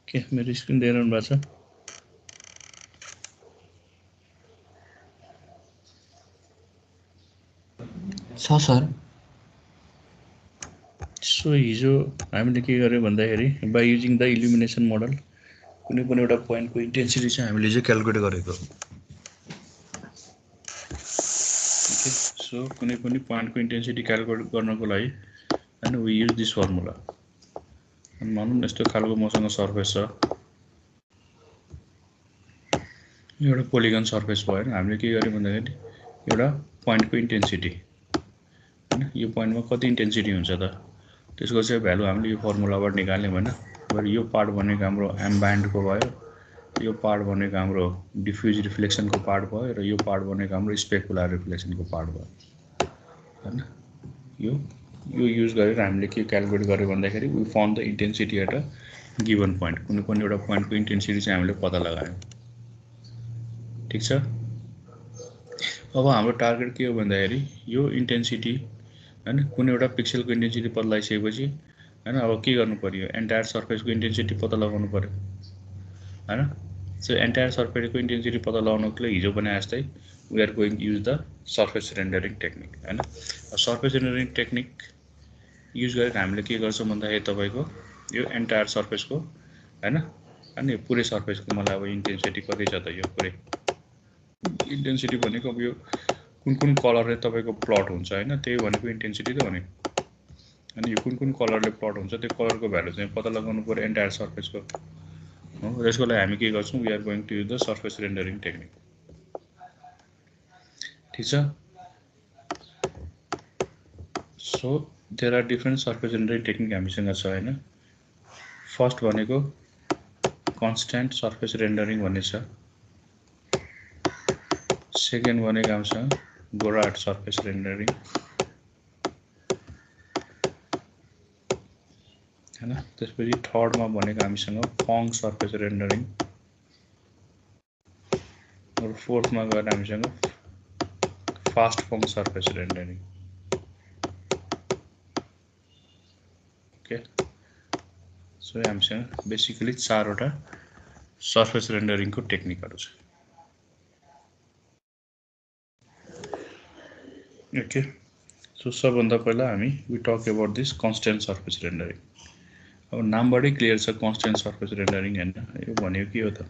के मेरो स्क्रिन देखाउनु भएको छ सर। सो हिजो हामीले के गर्यो भन्दाखेरि by using the illumination model कुनै पनि एउटा पोइन्टको इन्टेन्सिटी चाहिँ हामीले चाहिँ क्यालकुलेट गरेको। ओके, सो कुनै पनि पोइन्टको इन्टेन्सिटी क्यालकुलेट गर्नको लागि हैन वी युज दिस फर्मुला। अनि भनौँ यस्तो खालको मसँग सर्फेस छ, एउटा पोलिगन सर्फेस भयो हैन। हामीले के गर्यो भन्दाखेरि एउटा पोइन्टको इन्टेन्सिटी हैन, यो पोइन्टमा कति इन्टेन्सिटी हुन्छ त त्यसको चाहिँ भ्यालु हामीले यो फर्मुलाबाट निकाल्यौँ हैन। बरु यो पार्ट भनेको हाम्रो एम्बान्डको भयो, यो पार्ट भनेको हाम्रो डिफ्युज रिफ्लेक्सनको पार्ट भयो र यो पार्ट भनेको हाम्रो स्पेकुलर रिफ्लेक्सनको पार्ट भयो हैन। यो युज गरेर हामीले के क्यालकुलेट गर्यो भन्दाखेरि we found the intensity at a given point. कुनै पनि एउटा पोइन्टको इन्टेन्सिटी चाहिँ हामीले पत्ता लगायौँ। ठीक छ। अब हाम्रो टार्गेट के हो भन्दाखेरि यो इन्टेन्सिटी हैन, कुनै एउटा पिक्सलको इन्टेन्सिटी पत्ता लगाइसकेपछि हैन अब के गर्नु पर्यो, एन्टायर सर्फेसको इन्टेन्सिटी पत्ता लगाउनु पर्यो हैन। सो एन्टायर सर्फेसको इन्टेन्सिटी पत्ता लगाउनको लागि हिजो भने जस्तै we are going use the surface rendering technique हैन। सर्फेस रेन्डरिङ टेक्निक युज गरेर हामीले के गर्छौँ भन्दाखेरि तपाईँको यो एन्टायर सर्फेसको हैन, अनि यो पुरै सर्फेसको मलाई अब इन्टेन्सिटी कति छ त, यो पुरै इन्टेन्सिटी भनेको अब यो कुन कुन कलरले तपाईँको प्लट हुन्छ हैन, त्यही भनेको इन्टेन्सिटी त हो नि। अनि यो कुन कुन कलरले प्लट हुन्छ त्यो कलरको भ्यालु चाहिँ पत्ता लगाउनु पर्यो एन्टायर सर्फेसको हो। त्यसको लागि हामी के गर्छौँ, we are going to use the surface rendering technique. ठीक छ। So there are different surface rendering technique हामीसँग छ हैन। फर्स्ट भनेको कन्स्ट्यान्ट सर्फेस रेन्डरिङ भन्ने छ। सेकेन्ड भनेको हामीसँग गोराड सर्फेस रेन्डरिङ हैन। त्यसपछि थर्डमा भनेको हामीसँग फङ सर्फेस रेन्डरिङ र फोर्थमा गएर हामीसँग fast Phong surface rendering. Okay, so हामीसँग बेसिकली चारवटा सर्फेस रेन्डरिङको टेक्निकहरू छ। ओके, सो सबभन्दा पहिला हामी we talk about this constant surface rendering. अब नामबाटै क्लियर छ कन्स्ट्यान्ट सर्फेस रेन्डरिङ हैन। यो भनेको के हो त,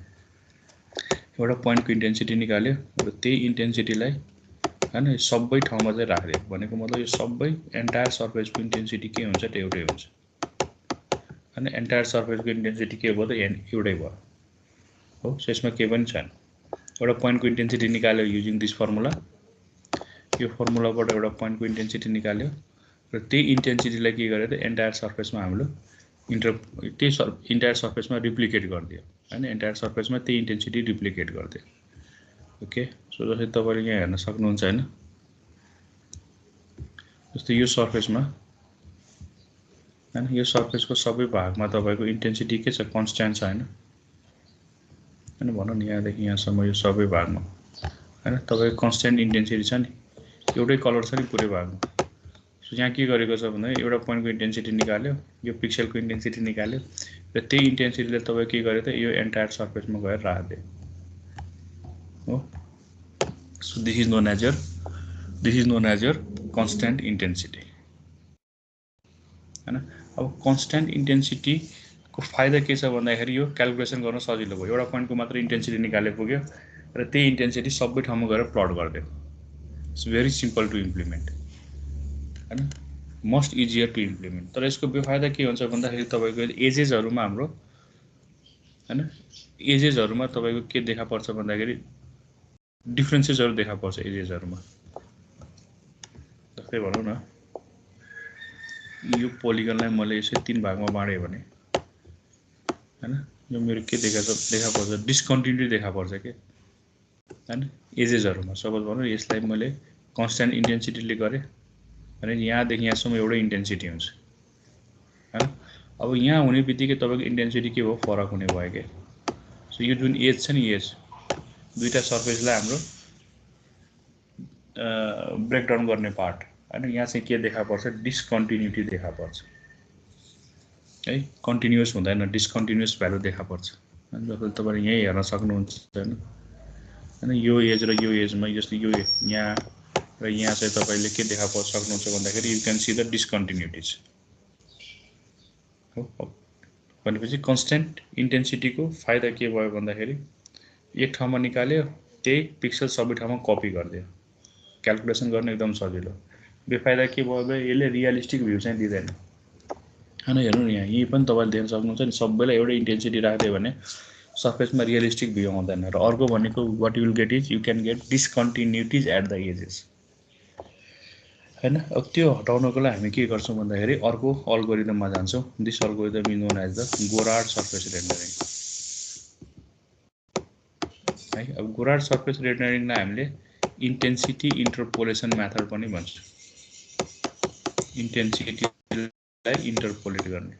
एउटा पोइन्टको इन्टेन्सिटी निकाल्यो र त्यही इन्टेन्सिटीलाई हैन सबै ठाउँमा चाहिँ राख्दियो भनेको मतलब यो सबै एन्टायर सर्फेसको इन्टेन्सिटी के हुन्छ त्यो एउटै हुन्छ हैन। एन्टायर सर्फेसको इन्टेन्सिटी के भयो त एउटै भयो हो, त्यसमा केही पनि छैन। एउटा पोइन्टको इन्टेन्सिटी निकाल्यो युजिङ दिस फर्मुला, यो फर्मुलाबाट एउटा पोइन्टको इन्टेन्सिटी निकाल्यो र त्यही इन्टेन्सिटीलाई के गर्यो त एन्टायर सर्फेसमा हामीले त्यही इन्टायर सर्फेसमा रिप्लिकेट गरिदियो हैन। एन्टायर सर्फेसमा त्यही इन्टेन्सिटी रिप्लिकेट गरिदियो। ओके, सो जस्तै तपाईँले यहाँ हेर्न सक्नुहुन्छ हैन, जस्तै यो सर्फेसमा हैन, यो सर्फेसको सबै भागमा तपाईँको इन्टेन्सिटी के छ, कन्स्ट्यान्ट छ हैन। हैन भनौँ न यहाँदेखि यहाँसम्म यो सबै भागमा हैन तपाईँको कन्स्ट्यान्ट इन्टेन्सिटी छ नि, एउटै कलर छ नि पुरै भागमा। सो यहाँ के गरेको छ भन्दा एउटा पोइन्टको इन्टेन्सिटी निकाल्यो, यो पिक्सलको इन्टेन्सिटी निकाल्यो र त्यही इन्टेन्सिटीले तपाईँ के गर्यो त यो एन्टायर सर्फेसमा गएर राखिदियो हो। So this is known as your constant intensity हैन। अब कन्स्ट्यान्ट इन्टेन्सिटीको फाइदा के छ भन्दाखेरि यो क्यालकुलेसन गर्न सजिलो भयो। एउटा पोइन्टको मात्र इन्टेन्सिटी निकाले पुग्यो र त्यही इन्टेन्सिटी सबै ठाउँमा गएर प्लट गरिदियो। It's very simple to implement हैन, मोस्ट इजियर टु इम्प्लिमेन्ट। तर यसको बेफाइदा के हुन्छ भन्दाखेरि तपाईँको एजेसहरूमा हाम्रो हैन, एजेसहरूमा तपाईँको के देखा पर्छ भन्दाखेरि डिफ्रेन्सेसहरू देखा पर्छ एजेसहरूमा। जस्तै भनौँ न यो पोलिगनलाई मैले यसै 3 भागमा बाँडेँ भने हैन, यो मेरो के देखा पर्छ, डिस्कन्टिन्युटी देखा पर्छ के हैन एजेसहरूमा। सपोज भनौँ यसलाई मैले कन्स्ट्यान्ट इन्टेन्सिटीले गरेँ भने यहाँदेखि यहाँसम्म एउटै इन्टेन्सिटी हुन्छ हैन। अब यहाँ हुने बित्तिकै तपाईँको इन्टेन्सिटी के भयो, फरक हुने भयो के। सो यो जुन एज छ नि, एज दुईटा सर्फेसलाई हाम्रो ब्रेकडाउन गर्ने पार्ट हैन, यहाँ चाहिँ के देखा पर्छ, डिस्कन्टिन्युटी देखा पर्छ है कन्टिन्युअस हुँदैन डिस्कन्टिन्युअस भ्यालु देखा पर्छ जसले तपाईले यही हेर्न सक्नुहुन्छ हैन यो एज र यो एजमा जस्तो यो यहाँ र यहाँ चाहिँ तपाईले के देखा सक्नुहुन्छ भन्दाखेरि यु क्यान सी द डिस्कन्टिन्युटिज हो भनेपछि कन्स्टेन्ट इन्टेन्सिटीको फाइदा के भयो भन्दाखेरि एक ठाउँमा निकाल्यो त्यही पिक्सल सबै ठाउँमा कपी गरिदियो क्याल्कुलेसन गर्न एकदम सजिलो बेफाइदा के भयो भने यसले रियलिस्टिक भ्यू चाहिँ दिँदैन हैन हेर्नु न यहाँ यही पनि तपाईले देख्न सक्नुहुन्छ नि सबैलाई एउटै इन्टेन्सिटी राख्दियो भने सर्फेसमा रियलिस्टिक भ्यू आउँदैन र अर्को भनेको what you will get is you can get discontinuities at the edges हैन अब त्यो हटाउनको लागि हामी के गर्छौं भन्दाखेरि अर्को अल्गोरिदममा जान्छौं this algorithm is known as the Gouraud surface rendering है अब गोरार्ड सर्फेस रेन्डरिङलाई हामीले इन्टेन्सिटी इन्टरपोलेसन मेथड पनि भन्छौं इन्टेन्सिटीलाई इन्टरपोलेट गर्ने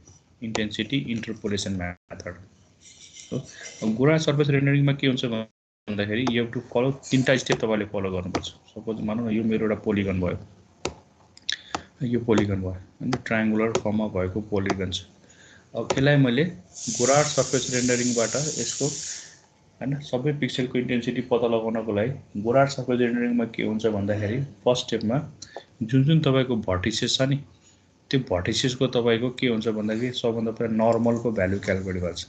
इन्टेन्सिटी इन्टरपोलेसन मेथड हो अब गोरार्ड सर्फेस रेन्डरिङमा के हुन्छ भन्दाखेरि यु हेभ टु फलो तीनटा स्टेप तपाईले फलो गर्नुपर्छ सपोज मानौं न यो मेरो एउटा पोलिगन भयो यो पोलिगन भयो हैन ट्रायंगुलर फर्ममा भएको पोलिगन छ अब यसलाई मैले गोरार्ड सर्फेस रेन्डरिङबाट यसको हैन सबै पिक्सलको इन्टेन्सिटी पत्ता लगाउनको लागि गोरार्ड सर्फेस रेन्डरिङमा के हुन्छ भन्दाखेरि फर्स्ट स्टेपमा जुन तपाईको भर्टिसेस छ नि त्यो भर्टिसेसको तपाईको के हुन्छ भन्दाखेरि सबभन्दा पहिला नर्मलको भ्यालु क्याल्कुलेट गर्छ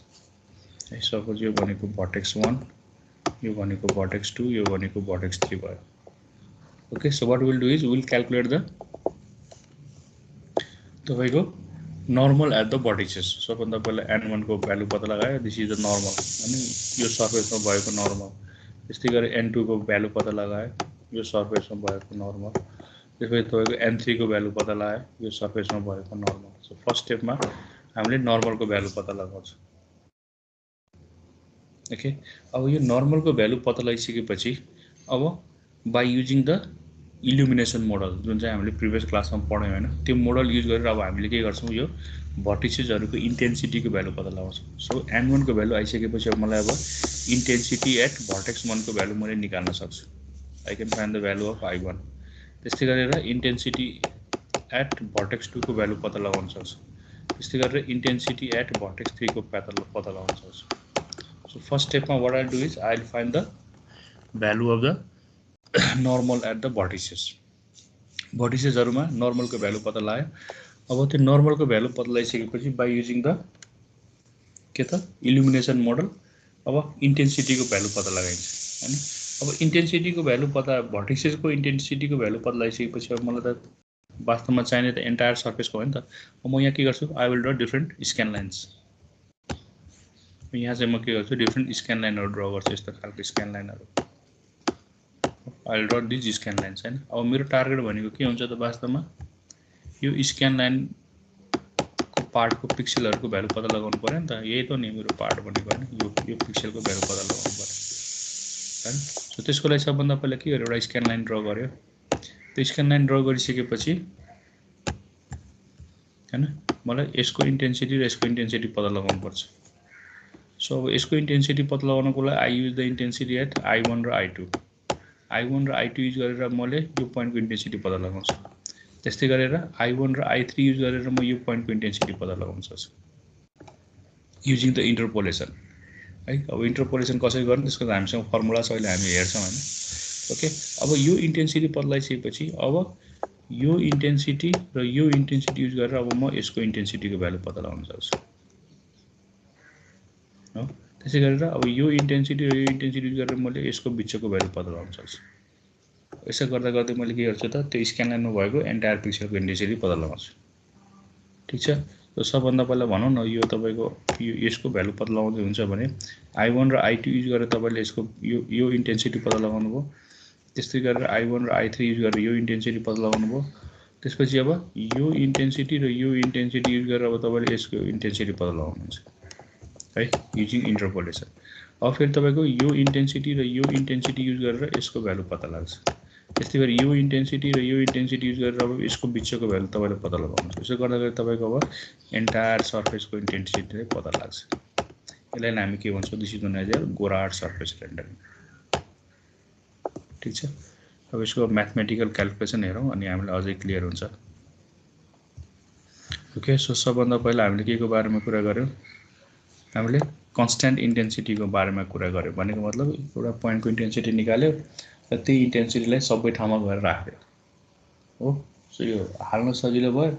है सपोज यो भनेको भर्टेक्स 1 यो भनेको भर्टेक्स 2 यो भनेको भर्टेक्स 3 भयो okay so what will do is will calculate the तपाईको नर्मल एट द भर्टिसेस सबभन्दा पहिला n1 को भ्यालु पत्ता लगायो दिस इज द नर्मल अनि यो सर्फेसमा भएको नर्मल त्यस्तै गरी n2 को भ्यालु पत्ता लगायो यो सर्फेसमा भएको नर्मल त्यसपछि तपाईको n3 को भ्यालु पत्ता लगायो यो सर्फेसमा भएको नर्मल सो फर्स्ट स्टेपमा हामीले नर्मलको भ्यालु पत्ता लगाउँछौं ओके अब यो नर्मलको भ्यालु पत्ता लगाइसकेपछि अब by using the illumination model जुन चाहिँ हामीले प्रिभियस क्लासमा पढ्यौं हैन त्यो मोडल युज गरेर अब हामीले के गर्छौं यो भर्टिसेसहरुको इन्टेन्सिटीको भ्यालु पत्ता लगाउँछौं सो n1 को भ्यालु आइसकेपछि अब मलाई अब इन्टेन्सिटी एट भर्टेक्स 1 को भ्यालु मैले निकाल्न सक्छु I can find the value of i1 त्यस्तै गरेर इन्टेन्सिटी एट भर्टेक्स 2 को भ्यालु पत्ता लगाउन सक्छु त्यस्तै गरेर इन्टेन्सिटी एट भर्टेक्स 3 को पत्ता लगाउन सक्छु सो फर्स्ट स्टेपमा what I do is I will find the value of the normal at the vertices verticesहरुमा नर्मलको भ्यालु पत्ता लगायो अब त्यो नर्मलको भ्यालु पत्ता लगाइसकेपछि बाइ युजिङ द के त इल्युमिनेसन मोडल अब इन्टेन्सिटीको भ्यालु पत्ता लगाइन्छ हैन अब इन्टेन्सिटीको भ्यालु पत्ता भर्टिसेसको इन्टेन्सिटीको भ्यालु पत्ता लगाइसकेपछि अब मलाई त वास्तवमा चाहिने त एन्टायर सर्फेसको हो नि त अब म यहाँ के गर्छु I will draw different scan lines यहाँ चाहिँ म के गर्छु डिफरेन्ट स्क्यान लाइनहरु ड्र गर्छु यस्तो खालको scan लाइनहरु I'll draw these scan lines हैन अब मेरो टार्गेट भनेको के हुन्छ त वास्तवमा यो स्क्यान लाइन को पार्टको पिक्सलहरुको भ्यालु पत्ता लगाउनु पर्यो नि त यही त नि मेरो पार्ट भनेको हैन यो पिक्सलको भ्यालु पत्ता लगाउनु पर्यो हैन सो त्यसको लागि सबभन्दा पहिला के गर्यो एउटा स्क्यान लाइन ड्र गर्यो त्यो स्क्यान लाइन ड्र गरिसकेपछि हैन मलाई यसको इन्टेन्सिटी र यसको इन्टेन्सिटी पत्ता लगाउनु पर्छ सो अब यसको इन्टेन्सिटी पत्ता लगाउनको लागि I use the intensity at i1 र i2 i1 र i2 युज गरेर मैले यो पोइन्टको इन्टेन्सिटी पत्ता लगाउँछु त्यस्तै गरेर i1 र i3 युज गरेर म यो पोइन्टको इन्टेन्सिटी पत्ता लगाउन सक्छु युजिङ द इन्टरपोलेसन है अब इन्टरपोलेसन कसरी गर्ने त्यसको त हामीसँग फर्मुला छ अहिले हामी हेर्छौं हैन ओके अब यो इन्टेन्सिटी पत्ता लगाइसकेपछि अब यो इन्टेन्सिटी र यो इन्टेन्सिटी युज गरेर अब म यसको इन्टेन्सिटीको भ्यालु पत्ता लगाउन सक्छु हो त्यसै गरेर अब यो इन्टेन्सिटी र यो इन्टेन्सिटी युज गरेर मैले यसको बिचको भ्यालु पत्ता लगाउन सक्छु यसो गर्दा गर्दै मैले के गर्छु त त्यो स्क्यान लाइनमा भएको एन्टायर पिक्सलको इन्टेन्सिटी पत्ता लगाउँछु ठीक छ त सबभन्दा पहिला भनौं न यो तपाईको यसको भ्यालु पत्ता लगाउँदै हुन्छ भने i1 र i2 युज गरेर तपाईले यसको यो इन्टेन्सिटी पत्ता लगाउनु भयो त्यस्तै गरेर i1 र i3 युज गरेर यो इन्टेन्सिटी पत्ता लगाउनु भयो त्यसपछि अब यो इन्टेन्सिटी र यो इन्टेन्सिटी युज गरेर अब तपाईले यसको इन्टेन्सिटी पत्ता लगाउनुहुन्छ है युजिङ इन्टरपोलेसन अब फेरि तपाईको यो इन्टेन्सिटी र यो इन्टेन्सिटी युज गरेर यसको भ्यालु पत्ता लाग्छ त्यस्तै गरी यो इन्टेन्सिटी र यो इन्टेन्सिटी युज गरेर अब यसको बिचको भ्यालु तपाईले पत्ता लगाउनुहुन्छ यसो गर्दा गर्दै तपाईको अब एन्टायर सर्फेसको इन्टेन्सिटी चाहिँ पत्ता लाग्छ यसलाई हामी के भन्छौं this is known as Gouraud surface rendering ठीक छ अब यसको म्याथमेटिकल क्याल्कुलेसन हेरौं अनि हामीलाई अझै क्लियर हुन्छ ओके, सो सबभन्दा पहिला हामीले के को बारेमा कुरा गर्यौँ, हामीले कन्स्ट्यान्ट इन्टेन्सिटीको बारेमा कुरा गर्यौँ। भनेको मतलब एउटा पोइन्टको इन्टेन्सिटी निकाल्यो र त्यही इन्टेन्सिटीलाई सबै ठाउँमा गएर राख्यो हो। सो यो हाल्न सजिलो भयो,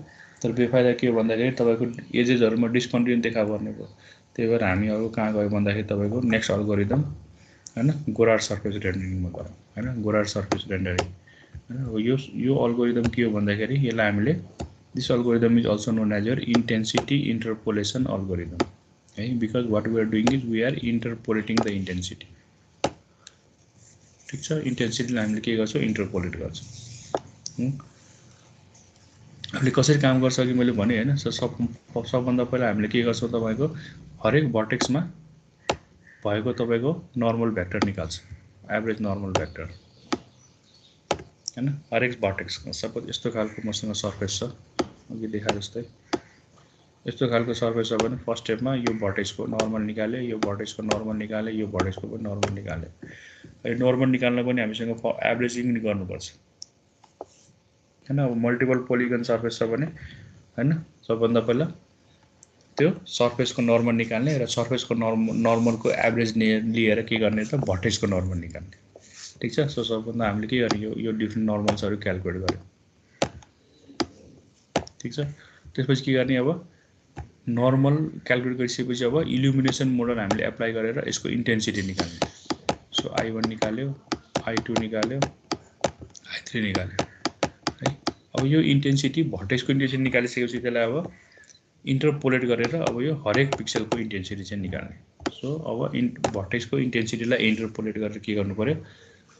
तर बेफाइदा के हो भन्दाखेरि तपाईँको एजेसहरूमा डिस्कन्टिन्यू देखा पर्ने भयो। त्यही भएर हामी अब कहाँ गयो भन्दाखेरि तपाईँको नेक्स्ट अल्गोरिदम हैन गोराड सर्फेस रेन्डरिङमा गयो हैन, गोराड सर्फेस रेन्डरिङ हैन। यो अल्गोरिदम के हो भन्दाखेरि यसलाई हामीले this algorithm is also known as your intensity interpolation algorithm है, because what we are doing is we are interpolating the intensity. ठिक छ, इन्टेन्सिटीलाई हामीले के गर्छौँ, इन्टरपोलेट गर्छौँ। हामीले कसरी काम गर्छ कि मैले भने हैन। सबभन्दा पहिला हामीले के गर्छौँ, तपाईँको हरेक भर्टेक्समा भएको तपाईँको नर्मल भेक्टर निकाल्छ, एभरेज नर्मल भेक्टर हैन। हरेक भर्टेक्समा सपोज यस्तो खालको मसँग सर्फेस छ, अघि देखा जस्तै यस्तो खालको सर्फेस छ भने फर्स्ट स्टेपमा यो भर्टेक्सको नर्मल निकाल्यो, यो भर्टेक्सको नर्मल निकाल्यो, यो भर्टेक्सको पनि नर्मल निकाल्यो। नर्मल निकाल्न पनि हामीसँग एभरेजिङ नि गर्नुपर्छ हैन। अब मल्टिपल पोलिगन सर्फेस छ भने हैन, सबभन्दा पहिला त्यो सर्फेसको नर्मल निकाल्ने र सर्फेसको नर्मलको एभरेज लिएर के गर्ने त भर्टेक्सको नर्मल निकाल्ने। ठिक छ, सो सबभन्दा हामीले के गर्ने, यो डिफ्रेन्ट नर्मल्सहरू क्यालकुलेट गर्यो। ठिक छ, त्यसपछि के गर्ने, अब नर्मल क्यालकुलेट गरिसकेपछि अब इल्युमिनेसन मोडल हामीले एप्लाई गरेर यसको इन्टेन्सिटी निकाल्ने। सो I1 निकाल्यो, I2 निकाल्यो, I3 निकाल्यो है। अब यो इन्टेन्सिटी भर्टेक्सको इन्टेन्सिटी निकालिसकेपछि त्यसलाई अब इन्टरपोलेट गरेर अब यो हरेक पिक्सलको इन्टेन्सिटी चाहिँ निकाल्ने। सो अब भर्टेक्सको इन्टेन्सिटीलाई इन्टरपोलेट गरेर के गर्नु पऱ्यो,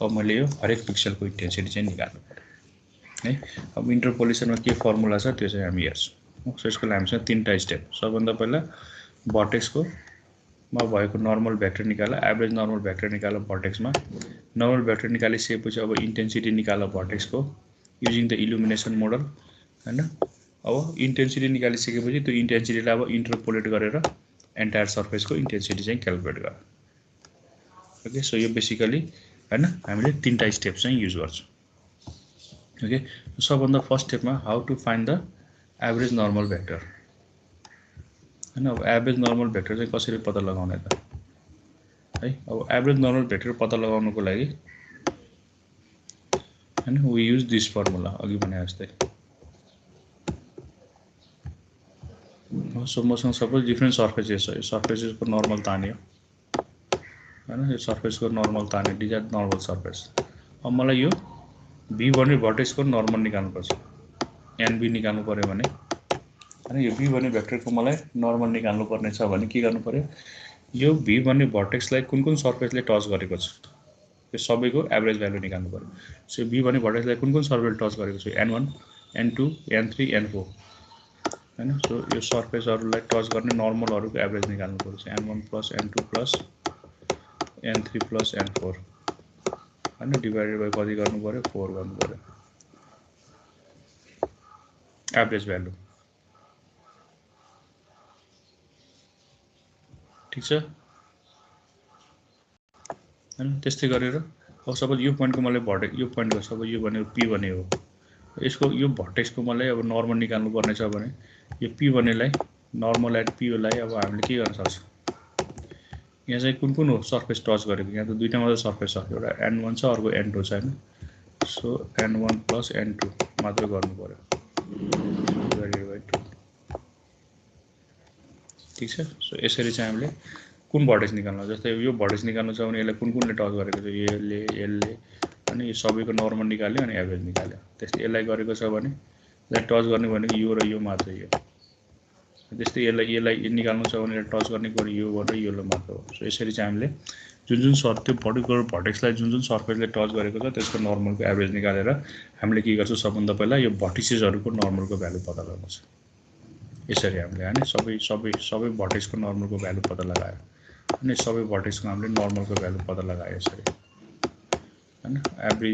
अब मैले यो हरेक पिक्सलको इन्टेन्सिटी चाहिँ निकाल्नु पऱ्यो है। अब इन्टरपोलेसनमा के फर्मुला छ त्यो चाहिँ हामी हेर्छौँ। सो यसको लागि हामीसँग 3टा स्टेप। सबभन्दा पहिला भर्टेक्सकोमा भएको नर्मल भेक्टर निकाल, एभरेज नर्मल भेक्टर निकाल भर्टेक्समा। नर्मल भेक्टर निकालिसकेपछि अब इन्टेन्सिटी निकाल भर्टेक्सको युजिङ द इल्युमिनेसन मोडल हैन। अब इन्टेन्सिटी निकालिसकेपछि त्यो इन्टेन्सिटीलाई अब इन्टरपोलेट गरेर एन्टायर सर्फेसको इन्टेन्सिटी चाहिँ क्यालकुलेट गर। ओके, सो यो बेसिकली हैन हामीले 3टा स्टेप चाहिँ युज गर्छौँ। ओके, सबभन्दा फर्स्ट स्टेपमा how to find the average normal vector हैन। अब एभरेज नर्मल भेक्टर चाहिँ कसरी पत्ता लगाउने त है। अब एभरेज नर्मल भेक्टर पत्ता लगाउनको लागि हैन वी युज दिस फर्मुला, अघि भने जस्तै। सो मसँग सपोज डिफ्रेन्ट सर्फेसेस छ, यो सर्फेसेसको नर्मल तान्यो हैन, यो सर्फेसको नर्मल तान्यो, डिज आर नर्मल सर्फेस। अब मलाई यो बी भन्ने भर्टेक्सको नर्मल निकाल्नुपर्छ, एनबी निकाल्नु पऱ्यो भने हैन। यो बी भन्ने भेक्टरको मलाई नर्मल निकाल्नु पर्ने छ भने के गर्नु पऱ्यो, यो बी भन्ने भर्टेक्सलाई कुन कुन सर्फेसले टच गरेको छ यो सबैको एभरेज भ्यालु निकाल्नु पऱ्यो। सो बी भन्ने भर्टेक्सलाई कुन कुन सर्फेसले टच गरेको छ, N1, N2, N3, N4 हैन। सो यो सर्फेसहरूलाई टच गर्ने नर्मलहरूको एभरेज निकाल्नु पर्छ, N1 plus N2 plus N3 plus N4 हैन, डिभाइडेड बाई कति गर्नु पऱ्यो, 4 गर्नु पऱ्यो एभरेज भ्यालु। ठिक छ हैन। त्यस्तै गरेर अब सपोज यो पोइन्टको मलाई भर्टेक्स, यो पोइन्टको सपोज यो भनेको पी भने हो, यसको यो भर्टेक्सको मलाई अब नर्मल निकाल्नु पर्ने छ भने यो पी भन्नेलाई नर्मल एट पीलाई अब हामीले के गर्न सक्छौँ, यहाँ चाहिँ कुन कुन हो सर्फेस टच गरेको, यहाँ त दुईटा मात्र सर्फेस छ, एउटा N1 छ अर्को N2 छ हैन। सो N1 प्लस N2 मात्र गर्नु पर्यो डिभाइडेड बाई 2। ठिक छ, सो यसरी चाहिँ हामीले कुन भर्टेक्स निकाल्नु, जस्तै यो भर्टेक्स निकाल्नु छ भने यसलाई कुन कुनले टच गरेको छ, यसले अनि यो सबैको नर्मल निकाल्यो अनि एभरेज निकाल्यो। त्यस्तै यसलाई गरेको छ भने यसलाई टच गर्ने भनेको यो र यो मात्र, यो त्यस्तै यसलाई निकाल्नु छ भने टच गर्ने गरी यो र योले मात्र हो। सो यसरी चाहिँ हामीले जुन जुन त्यो पर्टिकुलर भर्टेक्सलाई जुन जुन सर्फेसले टच गरेको छ त्यसको नर्मलको एभरेज निकालेर हामीले के गर्छौँ, सबभन्दा पहिला यो भर्टिसेसहरूको नर्मलको भ्यालु पत्ता लगाउँछ। यसरी हामीले हैन सबै भर्टेक्सको नर्मलको भ्यालु पत्ता लगायो अनि सबै भर्टेक्सको हामीले नर्मलको भ्यालु पत्ता लगायो यसरी हैन। एभ्री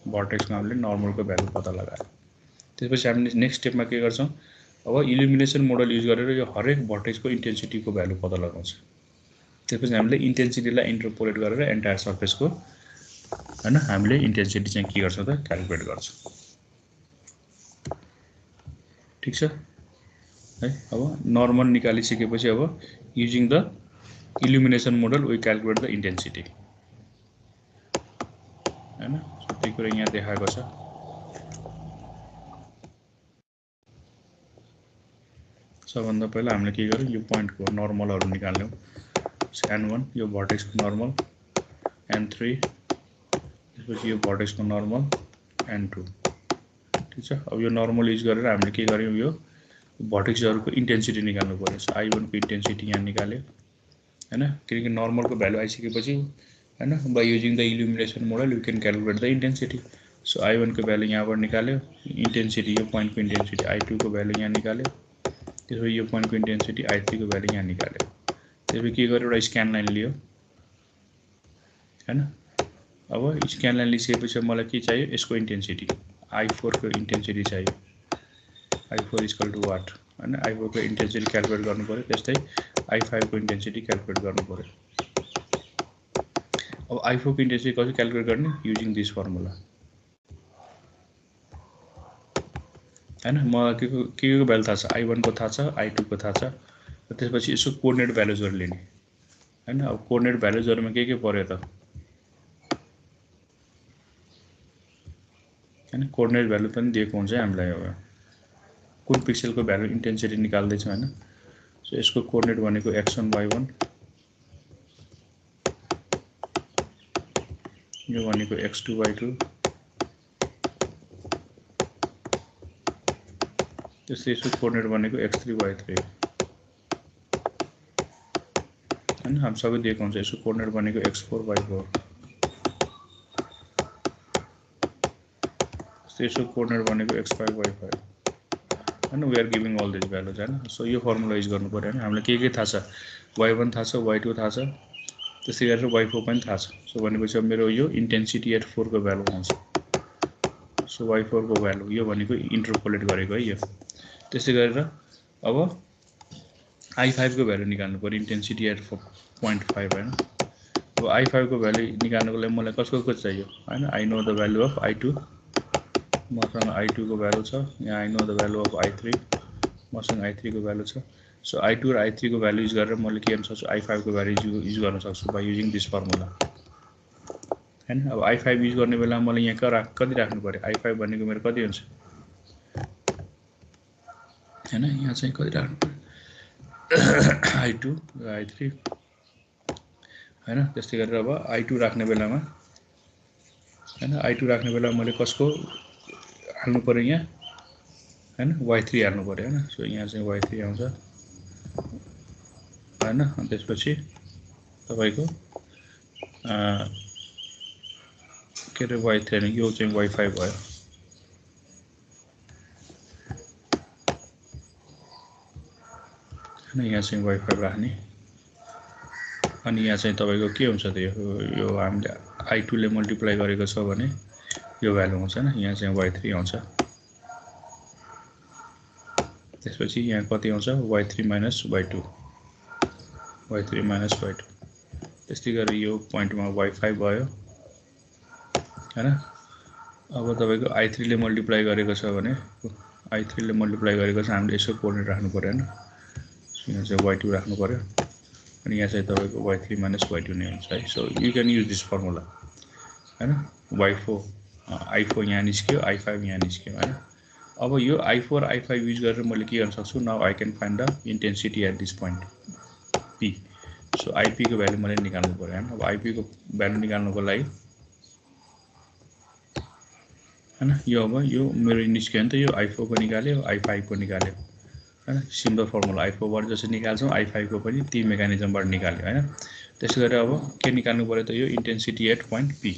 भर्टेक्सको हामीले नर्मलको भ्यालु पत्ता लगायो। त्यसपछि हामीले नेक्स्ट स्टेपमा के गर्छौँ, अब इल्युमिनेसन मोडल युज गरेर यो हरेक भर्टेक्सको इन्टेन्सिटीको भ्यालु पत्ता लगाउँछ। त्यसपछि हामीले इन्टेन्सिटीलाई इन्टरपोलेट गरेर एन्टायर सर्फेसको हैन हामीले इन्टेन्सिटी चाहिँ के गर्छौँ त क्यालकुलेट गर्छौँ। ठिक छ। है। अब नर्मल निकालिसकेपछि अब using the illumination model we calculate the intensity हैन। सो त्यही कुरा यहाँ देखाएको छ। सबभन्दा पहिला हामीले के गर्यौं, यो पोइन्टको नर्मलहरु निकाल्यौं। n1 यो भर्टेक्सको नर्मल, n3 त्यसपछि यो भर्टेक्सको नर्मल, n2 ठीक छ। अब यो नर्मल युज गरेर हामीले के गर्यौं, यो भर्टेक्सहरुको इन्टेन्सिटी निकाल्नु पर्यो। सो i1 को इन्टेन्सिटी यहाँ निकाल्यो हैन, किनकि नर्मलको भ्यालु आइसकेपछि हैन by using the illumination model you can calculate the intensity. So i1 को भ्यालु यहाँबाट निकाल्यो, इन्टेन्सिटी यो पोइन्टको इन्टेन्सिटी i2 को भ्यालु यहाँ निकाल्यो, त्यसपछि यो पोइन्टको इन्टेन्सिटी i3 को भ्यालु यहाँ निकाल्यो। त्यसपछि के गर्यो, एउटा स्क्यान लाइन लियो हैन। अब स्क्यान लाइन लिइसकेपछि मलाई के चाहियो, यसको इन्टेन्सिटी i4 को इन्टेन्सिटी चाहियो। i4 इक्वल टु वाट हैन, i4 को इन्टेन्सिटी क्यालकुलेट गर्नु पर्यो। त्यस्तै i5 को इन्टेन्सिटी क्यालकुलेट गर्नु पर्यो। अब i4 को इन्टेन्सिटी कसरी क्यालकुलेट गर्ने, युजिङ दिस फर्मुला हैन। मलाई के को भ्यालु थाहा छ, i1 को थाहा छ, i2 को थाहा छ। त्यसपछि यसको कोअर्डिनेट भ्यालुजहरु लिने हैन। अब कोअर्डिनेट भ्यालुजहरुमा के पर्यो त हैन, कोअर्डिनेट भ्यालु पनि दिएको हुन्छ हामीलाई। अब कुन पिक्सलको भ्यालु इन्टेन्सिटी निकाल्दै छ हैन। सो यसको कोअर्डिनेट भनेको x1 y1, यो भनेको x2 y2, त्यसै यसको कोअर्डिनेट भनेको x3 y3 हैन। हामी सबै दिएको हुन्छ। यसको कोअर्डिनेट भनेको x4 y4, त्यसै कोअर्डिनेट भनेको x5 y5 हैन। We are giving all this values हैन। सो यो फर्मुला युज गर्नु पर्यो हैन। हामीलाई के थाहा छ, y1 थाहा छ, y2 थाहा छ, त्यसै गरेर y4 पनि थाहा छ। सो भनेपछि अब मेरो यो इन्टेन्सिटी एट 4 को भ्यालु आउँछ। सो y4 को भ्यालु यो भनेको इन्टरपोलेट गरेको है यो। त्यसै गरेर अब i5 को भ्यालु निकाल्नु पर्यो, इन्टेन्सिटी एट 0.5 हैन। अब i5 को भ्यालु निकाल्नको लागि मलाई कसको चाहियो हैन, I know the value of i2, मसँग i2 को भ्यालु छ। यहाँ I know the value of i3, मसँग i3 को भ्यालु छ। सो i2 र i3 को भ्यालु युज गरेर मैले के गर्न सक्छु, i5 को भ्यालु युज गर्न सक्छु बाइ युजिङ दिस फर्मुला हैन। अब i5 युज गर्ने बेलामा मलाई यहाँ कति राख्नु पर्यो, i5 भनेको मेरो कति हुन्छ हैन, यहाँ चाहिँ कति राख्नु पर्यो i2 र i3 हैन। त्यस्तै गरेर अब i2 राख्ने बेलामा हैन, i2 राख्ने बेलामा मैले कसको हाल्नु पर्यो यहाँ हैन, y3 हाल्नु पर्यो हैन। सो यहाँ चाहिँ y3 आउँछ हैन। अनि त्यसपछि तपाईको के रे y3 हैन, यो चाहिँ y5 भयो हैन। यहाँ चाहिँ y5 राख्ने। अनि यहाँ चाहिँ तपाईको के हुन्छ त, यो हामीले i2 ले मल्टिप्लाई गरेको छ भने यो भ्यालु आउँछ हैन। यहाँ चाहिँ y3 आउँछ। त्यसपछि यहाँ कति आउँछ, y3 minus y2, y3 minus y2। त्यस्तै गरी यो पोइन्टमा y5 भयो हैन। अब तपाईको i3 ले मल्टिप्लाई गरेको छ भने i3 ले मल्टिप्लाई गरेको छ, हामीले यसको कोअर्डिनेट राख्नु पर्यो हैन। यहाँ चाहिँ y2 राख्नु पर्यो अनि यहाँ चाहिँ तपाईको y3 माइनस y2 नै हुन्छ है। So you can use this formula हैन। y4 i4 यहाँ निस्क्यो, i5 यहाँ निस्क्यो हैन। अब यो i4 i5 युज गरेर मैले के गर्न सक्छु, now I can find the intensity at this point p। So ip को भ्यालु मैले निकाल्नु पर्यो हैन। अब ip को भ्यालु निकाल्नको लागि हैन, यो अब यो मेरो निस्क्यो नि त, यो i4 को निकाल्यो, i5 को निकाल्यो हैन। सिम्पल फर्मुला i4 बाट जसरी निकाल्छौं i5 को पनि त्यही मेकानिजमबाट निकाल्यो हैन। त्यसै गरेर अब के निकाल्नु पर्यो त, यो इन्टेन्सिटी एट पोइन्ट p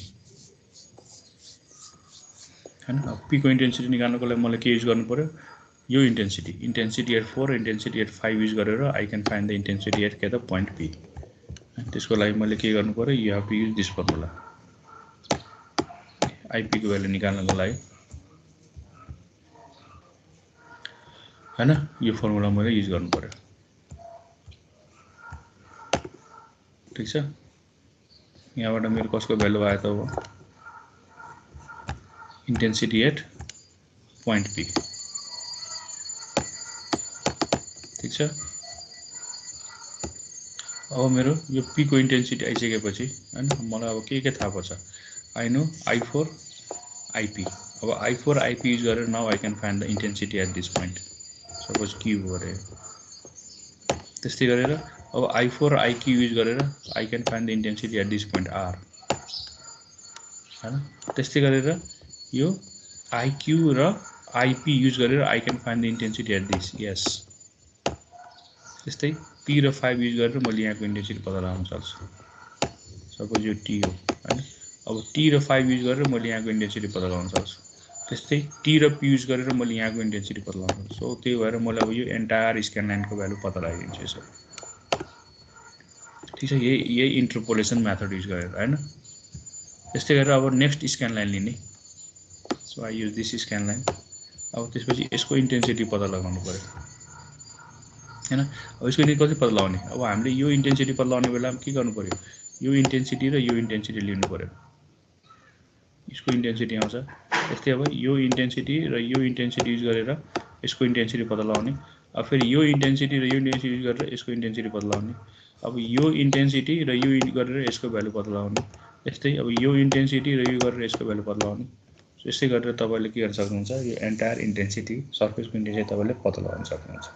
हैन। अब p को इन्टेन्सिटी निकाल्नको लागि मलाई के युज गर्नु पर्यो, यो इन्टेन्सिटी एट 4 र इन्टेन्सिटी एट 5 युज गरेर I can find the intensity at के त पोइन्ट p। त्यसको लागि मैले के गर्नु पर्यो, you have to use this formula ip को भ्यालु निकाल्नको लागि हैन। यो फर्मुला मैले युज गर्नु पर्यो ठीक छ। यहाँबाट मेरो कसको भ्यालु आयो त, अब इन्टेन्सिटी एट पोइन्ट p छ। अब मेरो यो पी को इन्टेन्सिटी आइसकेपछि हैन मलाई अब के थाहा पर्छ आई नो I4 IP। अब I4 IP युज गरेर now I can find the intensity at this point suppose Q गरे। त्यस्तै गरेर अब I4 IQ युज गरेर I can find the intensity at this point R हैन। त्यस्तै गरेर यो IQ र IP युज गरेर I can find the intensity at this S। त्यस्तै P र 5 युज गरेर मैले यहाँको इन्टेन्सिटी पत्ता लगाउन सक्छु। सपोज यो T हो हैन। अब T र 5 युज गरेर मैले यहाँको इन्टेन्सिटी पत्ता लगाउन सक्छु। त्यस्तै T र P युज गरेर मैले यहाँको इन्टेन्सिटी पत्ता लगाउन सक्छु। सो त्यही भएर मैले अब यो एन्टायर स्क्यान लाइनको भ्यालु पत्ता लगाइदिन्छु यसो। ठीक छ, यही इन्टरपोलेसन मेथड युज गरेर हैन। त्यस्तै गरेर अब नेक्स्ट स्क्यान लाइन लिने। So I use this scan line. अब त्यसपछि यसको इन्टेन्सिटी पत्ता लगाउनु पर्यो हैन। अब यसको कति पत्ता लगाउने, अब हामीले यो इन्टेन्सिटी पत्ता लगाउने बेलामा के गर्नु पर्यो, यो इन्टेन्सिटी र यो इन्टेन्सिटी लिनु पर्यो। यसको इन्टेन्सिटी आउँछ। त्यस्तै अब यो इन्टेन्सिटी र यो इन्टेन्सिटी युज गरेर यसको इन्टेन्सिटी पत्ता लगाउने। अब फेरि यो इन्टेन्सिटी र यो इन्टेन्सिटी युज गरेर यसको इन्टेन्सिटी पत्ता लगाउने। अब यो इन्टेन्सिटी र यो गरेर यसको भ्यालु पत्ता लगाउने। त्यस्तै अब यो इन्टेन्सिटी र यो गरेर यसको भ्यालु पत्ता लगाउने। सो यसै गरेर तपाईले के गर्न सक्नुहुन्छ, यो एन्टायर इन्टेन्सिटी सर्फेसको इन्टेन्सिटी तपाईले पत्ता लगाउन सक्नुहुन्छ।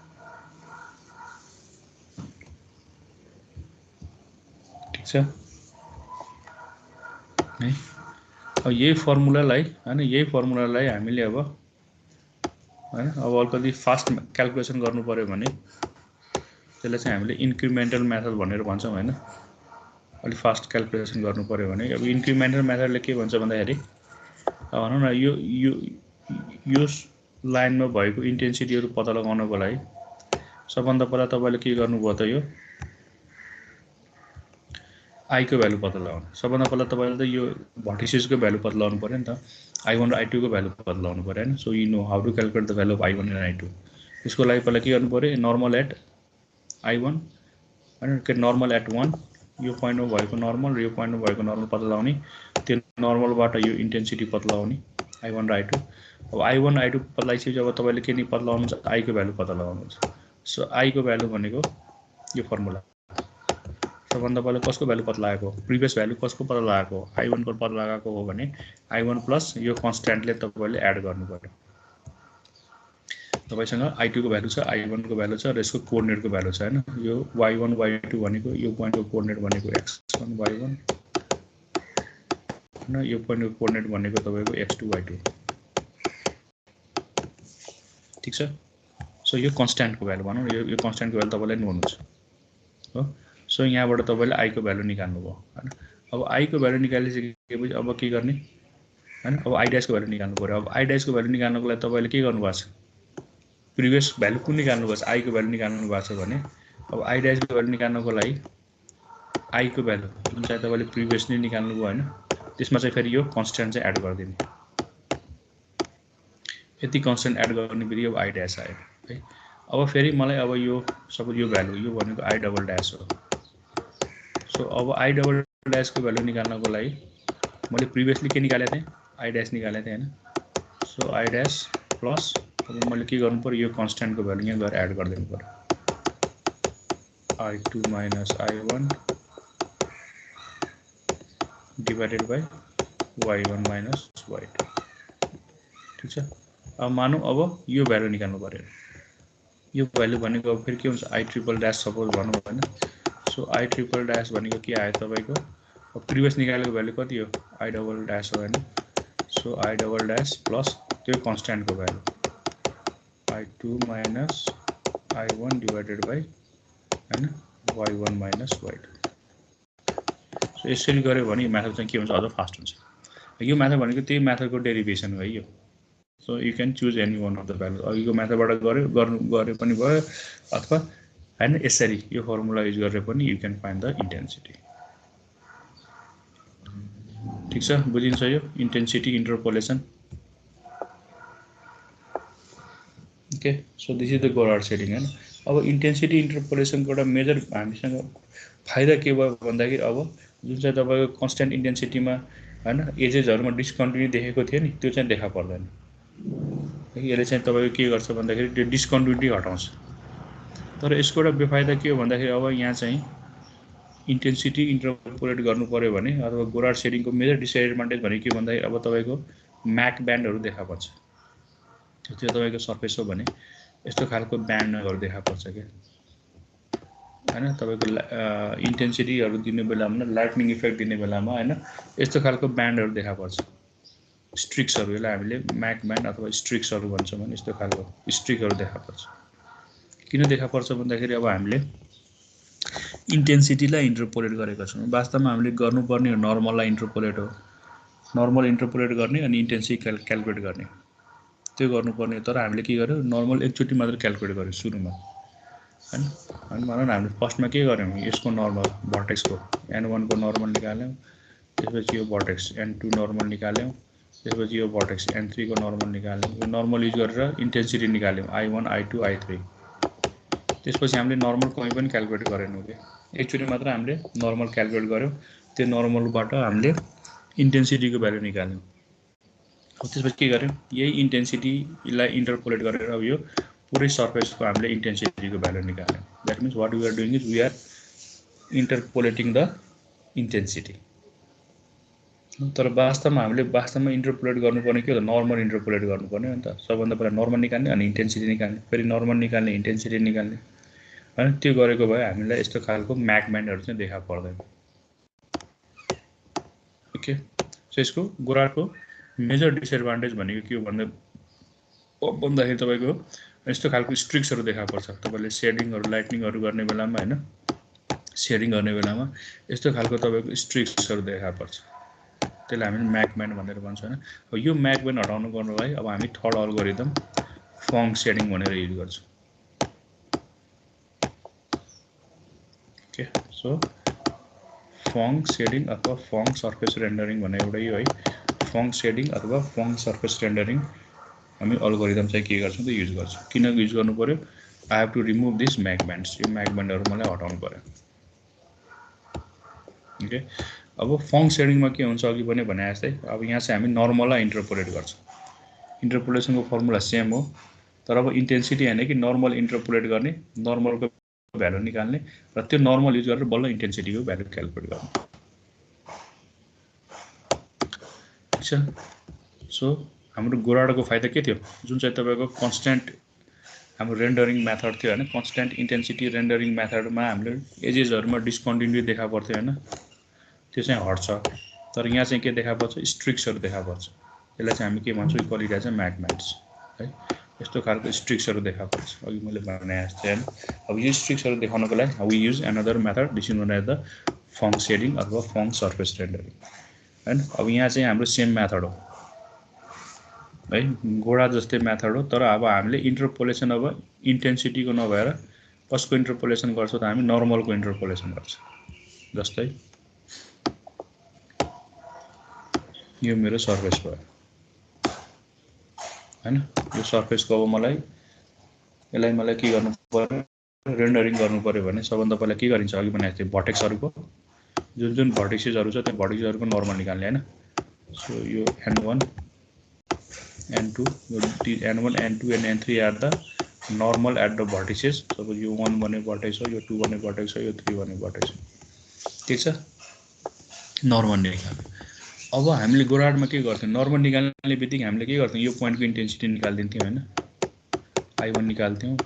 ठीक छ है। अब यही फर्मुलालाई हैन, यही फर्मुलालाई हामीले अब हैन अब अलिकति फास्ट क्याल्कुलेसन गर्नु पर्यो भने त्यसलाई चाहिँ हामीले इन्क्रिमेन्टल मेथड भनेर भन्छौँ हैन। अलि फास्ट क्याल्कुलेसन गर्नु पर्यो भने अब इन्क्रिमेन्टल मेथडले के भन्छ भन्दाखेरि भनौँ न यो लाइनमा भएको इन्टेन्सिटीहरु पत्ता लगाउनको लागि सबभन्दा पहिला तपाईले के गर्नुभयो त यो I को भ्यालु पत्ता लगाउनु। सबभन्दा पहिला तपाईले त यो भर्टिसेसको भ्यालु पत्ता लगाउनु पर्यो नि त। I1 र I2 को भ्यालु पत्ता लगाउनु पर्यो हैन। So you know how to calculate the value of I1 and I2। त्यसको लागि पहिला के गर्नु पर्यो, नर्मल एट I1 हैन के नर्मल एट 1 यो पोइन्टमा भएको नर्मल र यो पोइन्टमा भएको नर्मल पत्ता लगाउने। त्यो नर्मलबाट यो इन्टेन्सिटी पत्ता लगाउने I1 र I2। अब I1 I2 पत्ता लगाइसकेपछि अब तपाईले के नि पत्ता लगाउनुहुन्छ, I को भ्यालु पत्ता लगाउनुहुन्छ। सो I को भ्यालु भनेको यो फर्मुला। सबभन्दा पहिला कसको भ्यालु पत्ता लगाएको, प्रिभियस भ्यालु कसको पत्ता लगाएको, I1 को पत्ता लगाएको हो भने I1 प्लस यो कन्स्ट्यान्टले तपाईले एड गर्नु पर्यो। तपाईसँग I2 को भ्यालु छ, I1 को भ्यालु छ र यसको कोअर्डिनेटको भ्यालु छ हैन। यो y1 y2 भनेको यो पोइन्टको कोअर्डिनेट भनेको x1 y1 हैन, यो पोइन्टको कोअर्डिनेट भनेको तपाईको x2 y2। ठीक छ। सो यो कन्स्ट्यान्टको भ्यालु भनौं, यो कन्स्ट्यान्टको भ्यालु तपाईलाई नोन हुन्छ हो। सो यहाँबाट तपाईले I को भ्यालु निकाल्नु भयो हैन। अब I को भ्यालु निकालिसकेपछि अब के गर्ने हैन, अब I डैश को भ्यालु निकाल्नु पर्यो। अब I डैश को भ्यालु निकाल्नको लागि तपाईले के गर्नु भएको छ, प्रिभियस भ्यालु कुन निकाल्नु भएको छ, I को भ्यालु निकाल्नु भएको छ भने अब I डैश को भ्यालु निकाल्नको लागि I को भ्यालु जुन चाहिँ तपाईले प्रिभियसली निकाल्नु भयो हैन, त्यसमा चाहिँ फेरि यो कन्स्ट्यान्ट चाहिँ एड गर्दिने। यति कन्स्ट्यान्ट एड गर्ने बित्तिकै अब I डैश आयो है। अब फेरि मलाई अब यो सपोज यो भ्यालु यो भनेको I डबल डैश हो। सो अब I डबल डैश को भ्यालु निकाल्नको लागि मैले प्रिभियसली के निकालेको थिएँ, I डैश निकालेको थिएँ हैन। सो I डैश प्लस अब मैले के गर्नु पर्यो, यो कन्स्ट्यान्टको भ्यालु यहाँ गएर एड गरिदिनु पर्यो। I2 minus I1 divided by y1 minus y2। ठीक छ। अब मानौं अब यो भ्यालु निकाल्नु पर्यो। यो भ्यालु भनेको अब फेरि के हुन्छ, I ट्रिपल डैश सपोज भनौं हैन। सो I ट्रिपल डैश भनेको के आयो तपाईको, अब प्रिभियस निकालेको भ्यालु कति हो, I डबल डैश हो हैन। So I double dash plus त्यो कन्स्ट्यान्टको value I2 minus I1 divided by हैन y1 minus y2। सो यसरी गर्यो भने यो मेथड चाहिँ के हुन्छ, अझ फास्ट हुन्छ। यो मेथड भनेको त्यही मेथडको डेरिभेसन हो यो। So you can choose any one of the value. अघिको मेथडबाट गरे पनि भयो अथवा हैन यसरी यो फर्मुला युज गरेर पनि you can find the intensity. ठीक छ, बुझिन्छ यो intensity interpolation. Okay, so this is the Gouraud setting हैन। अब इन्टेन्सिटी इन्टरपोलेसनको एउटा मेजर हामीसँग फाइदा के भयो भन्दाखेरि अब जुन चाहिँ तपाईको कन्स्ट्यान्ट इन्टेन्सिटीमा हैन एजेसहरुमा डिस्कन्टिन्युटी देखेको थियो नि, त्यो चाहिँ देखा पर्दैन। यसले चाहिँ तपाईको के गर्छ भन्दाखेरि त्यो डिस्कन्टिन्युटी हटाउँछ। तर यसको एउटा बेफाइदा के हो भन्दाखेरि अब यहाँ चाहिँ इन्टेन्सिटी इन्टरपोलेट गर्नु पर्यो भने अथवा गोराड सेडिङको मेजर डिसएडभान्टेज भनेको के भन्दाखेरि अब तपाईँको म्याक ब्यान्डहरू देखा पर्छ। त्यो तपाईँको सर्फेस हो भने यस्तो खालको ब्यान्डहरू देखा पर्छ क्या हैन। तपाईँको इन्टेन्सिटीहरू दिने बेलामा लाइटनिङ इफेक्ट दिने बेलामा हैन यस्तो खालको ब्यान्डहरू देखा पर्छ। स्ट्रिक्सहरू, यसलाई हामीले म्याक ब्यान्ड अथवा स्ट्रिक्सहरू भन्छौँ भने यस्तो खालको स्ट्रिकहरू देखा पर्छ। किन देखा पर्छ भन्दाखेरि अब हामीले इन्टेन्सिटीलाई इन्टरपोलेट गरेका छौँ। वास्तवमा हामीले गर्नुपर्ने नर्मललाई इन्टरपोलेट हो, नर्मल इन्टरपोलेट गर्ने अनि इन्टेन्सिटी क्यालकुलेट गर्ने, त्यो गर्नुपर्ने। तर हामीले के गर्यौँ, नर्मल एकचोटि मात्र क्यालकुलेट गर्यौँ सुरुमा हैन। अनि भनौँ न हामीले फर्स्टमा के गर्यौँ, यसको नर्मल भर्टेक्सको N1 को नर्मल निकाल्यौँ, त्यसपछि यो भर्टेक्स N2 नर्मल निकाल्यौँ, त्यसपछि यो भर्टेक्स N3 को नर्मल निकाल्यौँ। यो नर्मल युज गरेर इन्टेन्सिटी निकाल्यौँ I1 I2 I3। त्यसपछि हामीले नर्मल कहीँ पनि क्यालकुलेट गरेनौँ कि एकचोटि मात्र हामीले नर्मल क्यालकुलेट गऱ्यौँ। त्यो नर्मलबाट हामीले इन्टेन्सिटीको भ्यालु निकाल्यौँ। त्यसपछि के गर्यौँ, यही इन्टेन्सिटीलाई इन्टरपोलेट गरेर अब यो पुरै सर्फेसको हामीले इन्टेन्सिटीको भ्यालु निकाल्यौँ। That means what we are doing is we are interpolating the intensity. तर वास्तवमा हामीले इन्टरपोलेट गर्नुपर्ने के हो, नर्मल इन्टरपोलेट गर्नुपर्ने हो नि त। सबभन्दा पहिला नर्मल निकाल्ने अनि इन्टेन्सिटी निकाल्ने, फेरि नर्मल निकाल्ने इन्टेन्सिटी निकाल्ने हैन। त्यो गरेको भए हामीलाई यस्तो खालको म्याक ब्यान्डहरू चाहिँ देखा पर्दैन। ओके, सो यसको गोराडको मेजर डिसएडभान्टेज भनेको के हो भन्दाखेरि तपाईँको यस्तो खालको स्ट्रिक्सहरू देखा पर्छ। तपाईँले सेडिङहरू लाइटनिङहरू गर्ने बेलामा हैन, सेडिङ गर्ने बेलामा यस्तो खालको तपाईँको स्ट्रिक्सहरू देखा पर्छ। त्यसलाई हामी म्याक ब्यान्ड भनेर भन्छौँ हैन। अब यो म्याक ब्यान्ड हटाउनु गर्नलाई अब हामी थर्ड अल्गोरिदम फङ्क सेडिङ भनेर युज गर्छौँ। ओके, सो फङ्क सेडिङ अथवा फङ्क सर्फेस रेन्डरिङ भन्ने एउटा यो है, फङ्क सेडिङ अथवा फङ्क सर्फेस रेन्डरिङ हामी अल्गोरिदम चाहिँ के गर्छौँ त युज गर्छौँ। किन युज गर्नु पर्यो, I have to remove this mach bands, यो म्याक ब्यान्डहरू मलाई हटाउनु पर्यो। ओके, अब फङ्क सेडिङमा के हुन्छ, अघि पनि भने जस्तै अब यहाँ चाहिँ हामी नर्मललाई इन्टरपोलेट गर्छौँ। इन्टरपोलेसनको फर्मुला सेम हो, तर अब इन्टेन्सिटी होइन कि नर्मल इन्टरपोलेट गर्ने, नर्मलको भ्यालु निकाल्ने र त्यो नर्मल युज गरेर बल्ल इन्टेन्सिटीको भ्यालु क्यालकुलेट गर्ने। ठिक छ। सो हाम्रो गोराडको फाइदा के थियो, जुन चाहिँ तपाईँको कन्स्ट्यान्ट हाम्रो रेन्डरिङ मेथड थियो हैन, कन्स्ट्यान्ट इन्टेन्सिटी रेन्डरिङ मेथडमा हामीले एजेसहरूमा डिस्कन्टिन्युटी देखा पर्थ्यो हैन, त्यो चाहिँ हट्छ। तर यहाँ चाहिँ के देखा पर्छ, स्ट्रिक्सहरू देखा पर्छ। यसलाई चाहिँ हामी के भन्छौँ, इक्वलिटी चाहिँ म्याक ब्यान्ड्स है। यस्तो खालको स्ट्रिक्सहरू देखा पर्छ अघि मैले भने जस्तै हैन। अब यो स्ट्रिक्सहरू देखाउनको लागि we use another method, this is known as the Phong shading अथवा फङ्क सर्फेस रेन्डरिङ हैन। अब यहाँ चाहिँ हाम्रो सेम मेथड हो है, गोडा जस्तै मेथड हो, तर अब हामीले इन्टरपोलेसन अब इन्टेन्सिटीको नभएर कसको इन्टरपोलेसन गर्छौँ त हामी नर्मलको इन्टरपोलेसन गर्छौँ। जस्तै यो मेरो सर्फेस भयो हैन, यो सर्फेसको अब यसलाई मलाई के गर्नु पर्यो, रेन्डरिङ गर्नु पर्यो भने सबभन्दा पहिला के गरिन्छ, अघि भने जस्तै भर्टेक्सहरूको जुन भर्टेक्सेसहरू छ त्यो भर्टेक्सहरूको नर्मल निकाल्ने हैन। सो यो N1 N2, N1 N2 and N3 are the normal at the vertices. Suppose यो 1 भन्ने भर्टेक्स हो, यो 2 भन्ने भर्टेक्स हो, यो 3 भन्ने भर्टेक्स हो। ठिक छ, नर्मल निकाल्ने। अब हामीले गोराडमा के गर्थ्यौँ, नर्मल निकाल्ने बित्तिकै हामीले के गर्थ्यौँ, यो पोइन्टको इन्टेन्सिटी निकालिदिन्थ्यौँ हैन, I1 निकाल्थ्यौँ,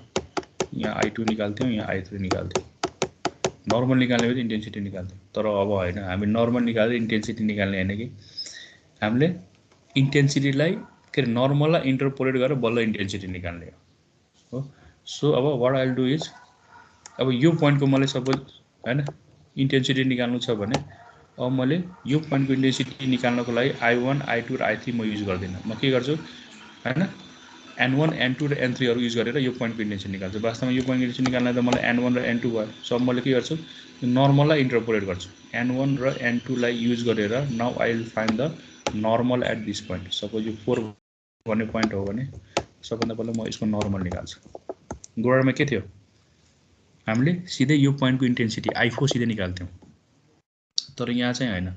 यहाँ I2 निकाल्थ्यौँ, यहाँ I3 निकाल्थ्यौँ। नर्मल निकाल्ने बित्तिकै इन्टेन्सिटी निकाल्थ्यौँ। तर अब होइन, हामी नर्मल निकालेर इन्टेन्सिटी निकाल्ने होइन कि हामीले इन्टेन्सिटीलाई के अरे नर्मललाई इन्टरपोलेट गरेर बल्ल इन्टेन्सिटी निकाल्ने हो। सो अब what I will do is, अब यो पोइन्टको मलाई सपोज हैन इन्टेन्सिटी निकाल्नु छ भने अब मैले यो पोइन्टको इन्टेन्सिटी निकाल्नको लागि I1 I2 र I3 म युज गर्दिनँ। म के गर्छु हैन, N1 N2 र N3 युज गरेर यो पोइन्टको इन्टेन्सिटी निकाल्छु। वास्तवमा यो पोइन्टको इन्टेन्सिटी निकाल्न त मलाई N1 र N2 भयो। सो मैले के गर्छु, नर्मललाई इन्टरपोलेट गर्छु। N1 र N2 लाई युज गरेर now I will find the normal at this point. Suppose यो 4 भन्ने पोइन्ट हो भने सबभन्दा पहिला म यसको नर्मल निकाल्छु। गोराडमा के थियो, हामीले सिधै यो पोइन्टको इन्टेन्सिटी I4 सिधै निकाल्थ्यौँ, तर यहाँ चाहिँ होइन,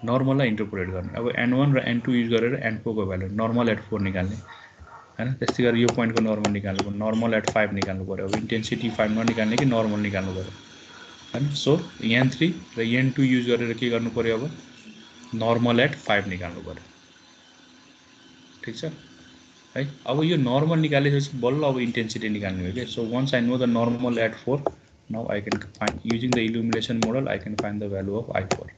नर्मललाई इन्टरपोलेट गर्ने। अब N1 र N2 युज गरेर N4 को भ्यालु नर्मल एट 4 निकाल्ने हैन। त्यस्तै गरी यो पोइन्टको नर्मल निकाल्नु पर्यो, नर्मल एट 5 निकाल्नु पर्यो। अब इन्टेन्सिटी 5 ननिकाल्ने कि नर्मल निकाल्नु पर्यो हैन। सो n3 र n2 युज गरेर के गर्नु पर्यो, अब नर्मल एट 5 निकाल्नु पर्यो। ठीक छ है। अब यो नर्मल निकालेपछि बल्ल अब इन्टेन्सिटी निकाल्ने हो के। So once I know the normal at 4, now I can find using the illumination model I can find the value of I4।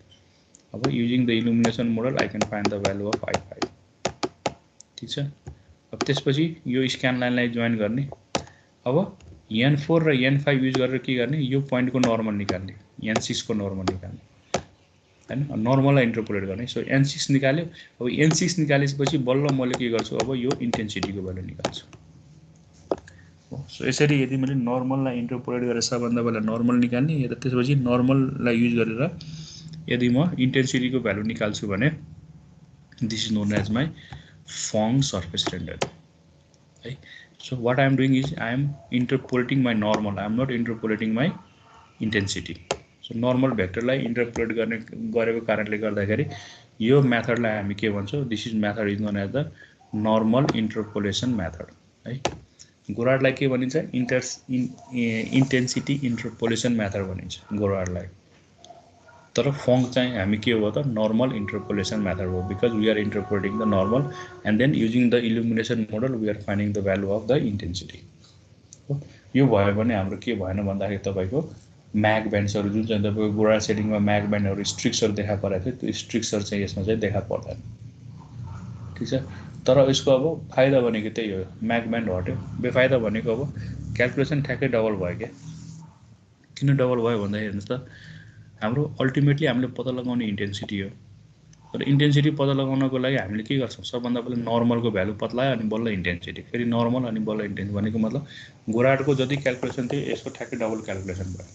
अब using the illumination model I can find the value of I5। ठीक छ। अब त्यसपछि यो scan लाइनलाई join गर्ने। अब n4 र n5 use गरेर के गर्ने, यो पोइन्टको नर्मल निकाल्ने, n6 को नर्मल निकाल्ने हैन, नर्मललाई इन्टरपोलेट गर्ने। सो n6 निकाल्यो। अब n6 निकालेपछि बल्ल मैले के गर्छु, अब यो इन्टेन्सिटीको भ्यालु निकाल्छु। सो यसरी यदि मैले नर्मललाई इन्टरपोलेट गरेर सबभन्दा पहिला नर्मल निकाल्ने, र त्यसपछि नर्मललाई युज गरेर यदि म इन्टेन्सिटीको भ्यालु निकाल्छु भने this is known as my Phong surface rendering है। So what I am doing is I am interpolating my normal, I am not interpolating my intensity। So normal vector लाई interpolate गरेको कारणले गर्दाखेरि यो मेथडलाई हामी के भन्छौँ, this is method is known as the normal interpolation method है। गोराडलाई के भनिन्छ, इन्टेन्सिटी इन्टरपोलेसन मेथड भनिन्छ गोराडलाई। तर फङ चाहिँ हामी के हो त नर्मल इन्टरपोलेसन मेथड हो, because we are interpolating the normal and then using the illumination model we are finding the value of the intensity. यो भयो भने हाम्रो के भएन भन्दाखेरि तपाईँको म्याग ब्यान्ड्सहरू जुन चाहिँ तपाईँको गोरा सेटिङमा म्याग ब्यान्डहरू स्ट्रिक्सहरू देखा परेको थियो, त्यो स्ट्रिक्सहरू चाहिँ यसमा चाहिँ देखा पर्दैन। ठिक छ। तर यसको अब फाइदा भनेको त्यही हो, म्याग ब्यान्ड हट्यो। बेफाइदा भनेको अब क्यालकुलेसन ठ्याक्कै डबल भयो क्या। किन डबल भयो भन्दाखेरि हेर्नुहोस् त, हाम्रो अल्टिमेटली हामीले पत्ता लगाउने इन्टेन्सिटी हो। तर इन्टेन्सिटी पत्ता लगाउनको लागि हामीले के गर्छौँ, सबभन्दा पहिला नर्मलको भ्यालु पत्ता लगायो अनि बल्ल इन्टेन्सिटी, फेरि नर्मल अनि बल्ल इन्टेन्सिटी। भनेको मतलब गोराडको जति क्यालकुलेसन थियो यसको ठ्याक्कै डबल क्यालकुलेसन भयो।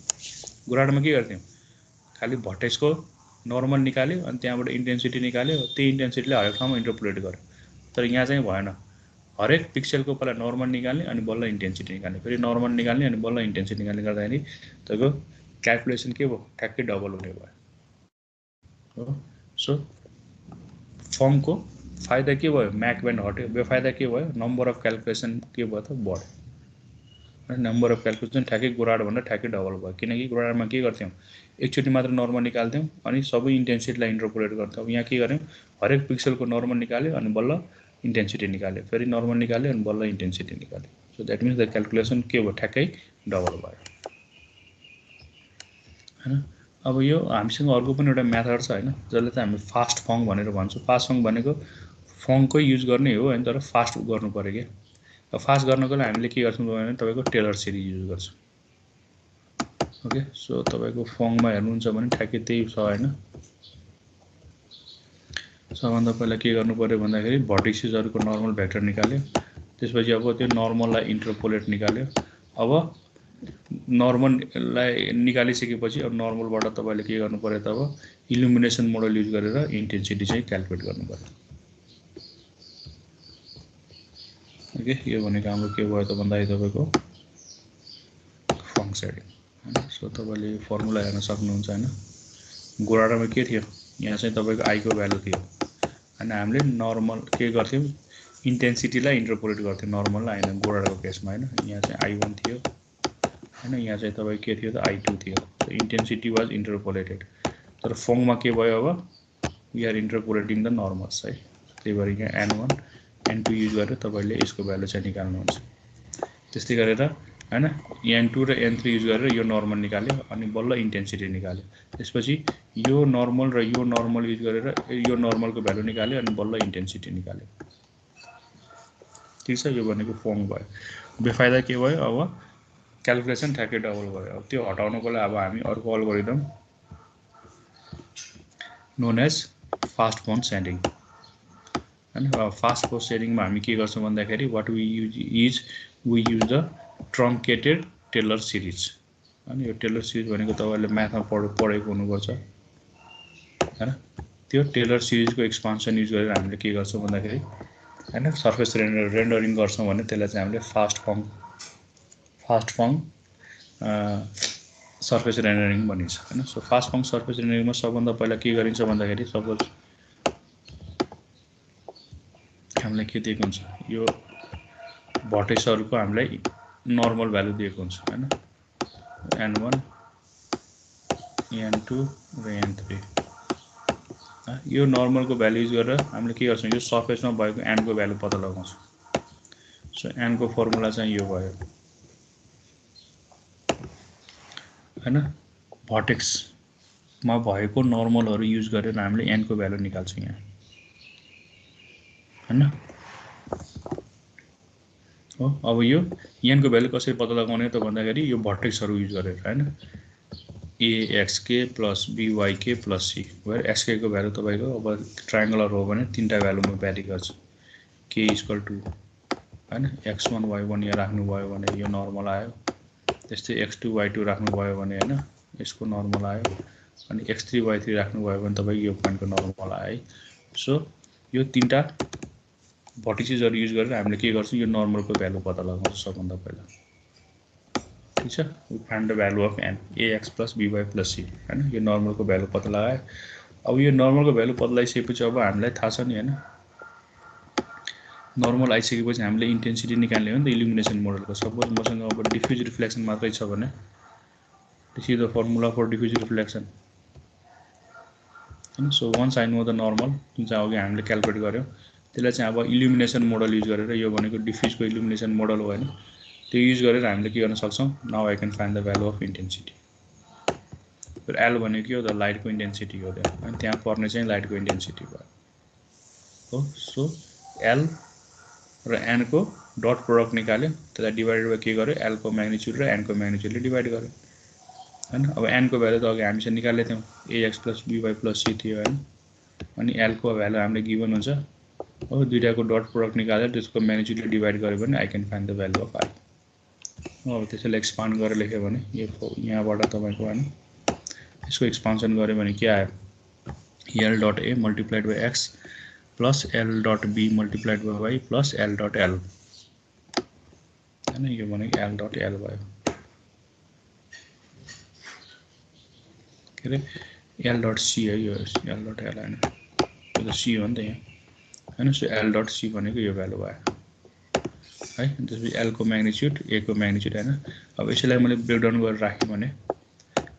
गोराडमा के गर्थ्यौँ, खालि भट्टेजको नर्मल निकाल्यो अनि त्यहाँबाट इन्टेन्सिटी निकाल्यो, त्यही इन्टेन्सिटीले हरेक ठाउँमा इन्टरपोलेट गर्यो। तर यहाँ चाहिँ भएन, हरेक पिक्सलको पहिला नर्मल निकाल्ने अनि बल्ल इन्टेन्सिटी निकाल्ने, फेरि नर्मल निकाल्ने अनि बल्ल इन्टेन्सिटी निकाल्ने गर्दाखेरि तपाईँको क्यालकुलेसन के भयो, ठ्याक्कै डबल हुने भयो। सो फङको फाइदा के भयो, म्याक ब्यान्ड हट्यो। बेफाइदा के भयो, नम्बर अफ क्यालकुलेसन के भयो त बढ्यो। नम्बर अफ क्यालकुलेसन ठ्याक्कै गोराडभन्दा ठ्याक्कै डबल भयो, किनकि गोराडमा के गर्थ्यौँ, एकचोटि मात्र नर्मल निकाल्थ्यौँ अनि सबै इन्टेन्सिटीलाई इन्टरपोलेट गर्थ्यौँ। यहाँ के गर्यौँ, हरेक पिक्सलको नर्मल निकाल्यो अनि बल्ल इन्टेन्सिटी निकाल्यो, फेरि नर्मल निकाल्यो अनि बल्ल इन्टेन्सिटी निकाल्यो। So that means the calculation के भयो, ठ्याक्कै डबल भयो हैन। अब यो हामीसँग अर्को पनि एउटा मेथड छ हैन, जसले चाहिँ हामी फास्ट फङ भनेर भन्छौँ। फास्ट फङ भनेको फङकै युज गर्ने हो हैन, तर फास्ट गर्नु पर्यो क्या। अब फास्ट गर्नको लागि हामीले के गर्छौँ भने तपाईँको टेलर सिरिज युज गर्छौँ। ओके, सो तपाईँको फङमा हेर्नुहुन्छ भने ठ्याक्कै त्यही छ हैन। सबभन्दा पहिला के गर्नु पर्यो भन्दाखेरि भर्टिसेसहरूको नर्मल भेक्टर निकाल्यो, त्यसपछि अब त्यो नर्मललाई इन्टरपोलेट निकाल्यो। अब नर्मललाई निकालिसकेपछि अब नर्मलबाट तपाईँले के गर्नु पर्यो त, अब इल्युमिनेसन मोडल युज गरेर इन्टेन्सिटी चाहिँ क्यालकुलेट गर्नु पर्यो। ओके, यो भनेको हाम्रो के भयो त भन्दाखेरि तपाईँको फङ सेटिङ हैन। सो तपाईँले फर्मुला हेर्न सक्नुहुन्छ हैन। गोराडामा के थियो, यहाँ चाहिँ तपाईँको आईको भ्यालु थियो हैन। हामीले नर्मल के गर्थ्यौँ, इन्टेन्सिटीलाई इन्टरपोलेट गर्थ्यौँ, नर्मललाई होइन गोराडाको केसमा हैन। यहाँ चाहिँ I1 थियो हैन, यहाँ चाहिँ तपाईँ के थियो त I2 थियो। Intensity was interpolated. तर फङमा के भयो, अब we are interpolating the normals है। त्यही भएर यहाँ N1 N2 युज गरेर तपाईँले यसको भ्यालु चाहिँ निकाल्नुहुन्छ। त्यस्तै गरेर हैन N2 र N3 युज गरेर यो नर्मल निकाल्यो अनि बल्ल इन्टेन्सिटी निकाल्यो। त्यसपछि यो नर्मल र यो नर्मल युज गरेर यो नर्मलको भ्यालु निकाल्यो अनि बल्ल इन्टेन्सिटी निकाल्यो। ठिक छ, यो भनेको फङ भयो। बेफाइदा के भयो, अब क्यालकुलेसन ठ्याक्कै डबल भयो। अब त्यो हटाउनको लागि अब हामी अर्को algorithm known as fast Phong shading हैन। फास्ट फङ सेटिङमा हामी के गर्छौँ भन्दाखेरि what we use the truncated Taylor series हैन। यो टेलर सिरिज भनेको तपाईँले म्याथमा पढेको हुनुपर्छ हैन। त्यो टेलर सिरिजको एक्सपान्सन युज गरेर हामीले के गर्छौँ भन्दाखेरि हैन, सर्फेस रेन्डरिङ गर्छौँ भने त्यसलाई चाहिँ हामीले फास्ट फङ सर्फेस रेन्डरिङ भनिन्छ हैन। सो फास्ट फङ सर्फेस रेन्डरिङमा सबभन्दा पहिला के गरिन्छ भन्दाखेरि सपोज हामीलाई के दिएको हुन्छ, यो भर्टेक्सहरुको हामीलाई नर्मल भ्यालु दिएको हुन्छ हैन n1 n2 र n3 यो नर्मलको भ्यालु युज गरेर हामीले के गर्छौं यो सरफेसमा भएको n को भ्यालु पत्ता लगाउँछौं सो n को फर्मुला चाहिँ यो भयो हैन भर्टेक्स मा भएको नर्मलहरु युज गरेर हामीले n को भ्यालु निकाल्छौं यहाँ हैन हो अब यो n को भ्यालु कसरी पत्ता लगाउने त भन्दाखेरि यो भर्टेक्सहरु युज गरेर हैन axk plus byk plus c where xk को भ्यालु तपाईको अब ट्रायंगुलर हो भने तीनटा भ्यालुमा भ्यारी गर्छ k = हैन x1 y1 यहाँ राख्नु भयो भने यो नर्मल आयो त्यस्तै x2 y2 राख्नु भयो भने हैन यसको नर्मल आयो अनि x3 y3 राख्नु भयो भने तपाईको यो पोइन्टको नर्मल आयो है सो यो तीनटा भर्टिसेसहरु युज गरेर हामीले के गर्छौं यो नर्मलको भ्यालु पत्ता लगाउँछौं सबभन्दा पहिला ठीक छ we find the value of n ax plus by plus c हैन यो नर्मलको भ्यालु पत्ता लगाए अब यो नर्मलको भ्यालु पत्ता लगाइसकेपछि अब हामीलाई थाहा छ नि हैन नर्मल आइसकेपछि हामीले इन्टेन्सिटी निकाल्ने हो नि त इल्युमिनेसन मोडलको सपोज मसँग अब डिफ्युज रिफ्लेक्सन मात्रै छ भने this is the formula for diffuse reflection हैन so once I know the normal जुन चाहिँ अघि हामीले क्याल्कुलेट गर्यौं त्यसलाई चाहिँ अब इल्युमिनेसन मोडल युज गरेर यो भनेको डिफ्युजको इल्युमिनेसन मोडल हो हैन त्यो युज गरेर हामीले के गर्न सक्छौं now I can find the value of intensity तर l भनेको के हो द लाइटको इन्टेन्सिटी हो त्यहाँ अनि त्यहाँ पर्ने चाहिँ लाइटको इन्टेन्सिटी भयो हो सो l र n को डट प्रोडक्ट निकाल्यो त्यसलाई डिवाइडेड बाइ के गर्यो l को म्याग्निट्युड र n को म्याग्निट्युडले डिवाइड गर्यो हैन अब n को भ्यालु त अघि हामीले निकालेको थियौं ax + by + c थियो हैन अनि l को भ्यालु हामीले गिभन हुन्छ हो दुईटाको डट प्रोडक्ट निकालेर त्यसको म्याग्निट्युडले डिवाइड गर्यो भने I can find the value of i अब त्यसैले एक्सपान्ड गरेर लेख्यो भने यो यहाँबाट तपाईको हैन यसको एक्सपान्सन गर्यो भने के आयो l dot a multiplied by x plus l dot b multiplied by y plus l dot l हैन यो भनेको l डट l भयो के रे l डट c है यो l डट l हैन यो त c हो नि त यहाँ हैन सो l डट c भनेको यो भ्यालु भयो है त्यसपछि l को म्याग्निट्युड a को म्याग्निट्युड हैन अब यसैलाई मैले ब्रेक डाउन गरेर राखे भने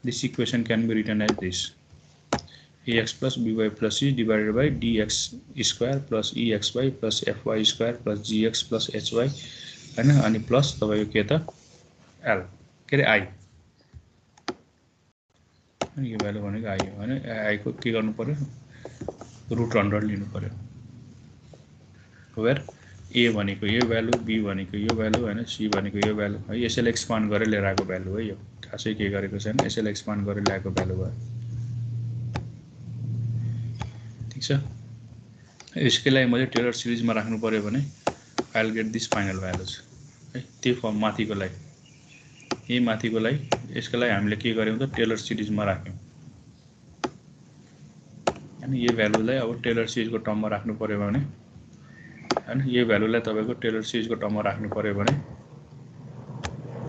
this equation can be written as this ax + by + c divided by dx square plus exy plus fy square plus gx plus hy हैन अनि प्लस तपाईको के त l के रे i अनि यो भ्यालु भनेको i हो हैन i को के गर्नु पर्यो √100 लिनु पर्यो वेयर a भनेको यो भ्यालु b भनेको यो भ्यालु हैन c भनेको यो भ्यालु है यसैले एक्सपान्ड गरेर लिएर आएको भ्यालु हो यो खासै के गरेको छैन यसैले एक्सपान्ड गरेर ल्याएको भ्यालु भयो ठीक छ यसको लागि मैले टेलर सिरिजमा राख्नु पर्यो भने I will get this final values है त्यो फर्म माथिको लागि यही माथिको लागि यसको लागि हामीले के गर्यौं त टेलर सिरिजमा राख्यौं अनि यो भ्यालुलाई अब टेलर सिरिजको टर्ममा राख्नु पर्यो भने हैन यो भ्यालुलाई तपाईको टेलर सिरिजको टर्ममा राख्नु पर्यो भने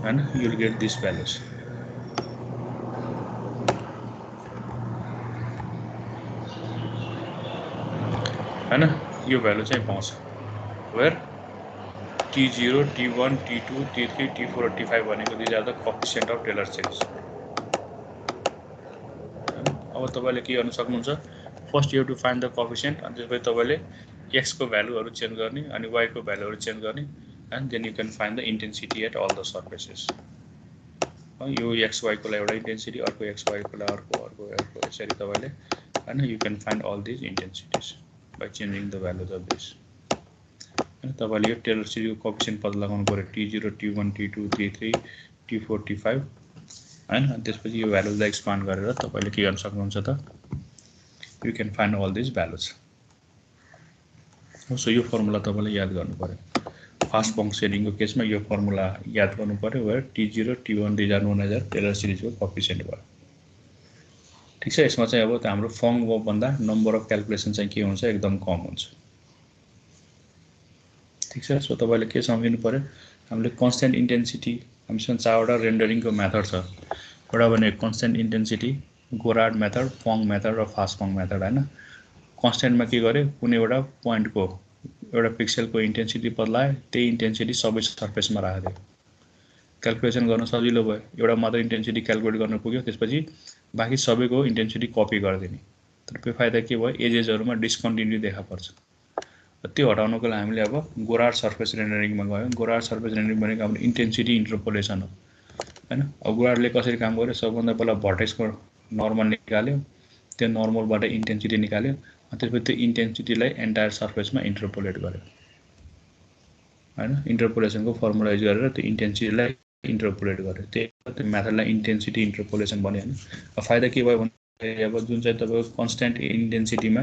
हैन you will get this values हैन यो भ्यालु चाहिँ पाउँछ where t0 t1 t2 t3 t4 र t5 भनेको these are the coefficient of Taylor series अब तपाईले के गर्न सक्नुहुन्छ first you have to find the coefficient अनि त्यसपछि तपाईले x को भ्यालुहरु चेन्ज गर्ने अनि y को भ्यालुहरु चेन्ज गर्ने and then you can find the intensity at all the surfaces यो xy को लागि एउटा इन्टेन्सिटी अर्को xy को लागि अर्को यसरी तपाईले हैन you can find all this intensities by changing the values of this and तपाईले यो टेलर सिरिजको कोएफिसिएन्ट पत्ता लगाउनु पर्यो t0 t1 t2 t3 t4 t5 हैन अनि त्यसपछि यो भ्यालुजलाई एक्सपान्ड गरेर तपाईले के गर्न सक्नुहुन्छ त you can find all this values so यो फर्मुला तपाईले याद गर्नु पर्यो फास्ट बङ्क सेडिङको केसमा यो फर्मुला याद गर्नु पर्यो where t0 t1 these are known as Taylor सिरिजको कोएफिसिएन्ट भयो ठीक छ यसमा चाहिँ अब हाम्रो फर्म वर्क भन्दा नम्बर अफ क्याल्कुलेसन चाहिँ के हुन्छ एकदम कम हुन्छ ठीक छ सो तपाईले के सम्झिनु पर्यो हामीले कन्स्ट्यान्ट इन्टेन्सिटी हामीसँग चारवटा रेन्डरिङको मेथड छ एउटा भने constant intensity Gorad method फङ method र फास्ट फङ मेथड हैन कन्स्ट्यान्टमा के गर्यो कुनै एउटा पोइन्टको एउटा पिक्सेलको इन्टेन्सिटी बदलायो, त्यही इन्टेन्सिटी सबै सर्फेसमा राखिदियो। क्याल्कुलेसन गर्न सजिलो भयो, एउटा मात्र इन्टेन्सिटी क्याल्कुलेट गर्न पुग्यो, त्यसपछि बाँकी सबैको इन्टेन्सिटी कपी गरिदिने। तर त्यो फाइदा के भयो, एजेसहरूमा डिस्कन्टिन्युटी देखा पर्छ। त्यो हटाउनको लागि हामीले अब गोरार्ड सर्फेस रेन्डरिङमा गयौँ। गोरार्ड सर्फेस रेन्डरिङ भनेको हाम्रो इन्टेन्सिटी इन्टरपोलेसन हो हैन। अब गोरार्डले कसरी काम गर्यो, सबभन्दा पहिला भर्टेक्सको नर्मल निकाल्यो, त्यो नर्मलबाट इन्टेन्सिटी निकाल्यो, त्यसपछि त्यो इन्टेन्सिटीलाई एन्टायर सर्फेसमा इन्टरपोलेट गर्यो हैन। इन्टरपोलेसनको फर्मुला युज गरेर त्यो इन्टेन्सिटीलाई इन्टरपोलेट गर्यो। त्यो मेथडलाई इन्टेन्सिटी इन्टरपोलेसन भन्यो हैन। अब फाइदा के भयो भने अब जुन चाहिँ तपाईँको कन्स्ट्यान्ट इन्टेन्सिटीमा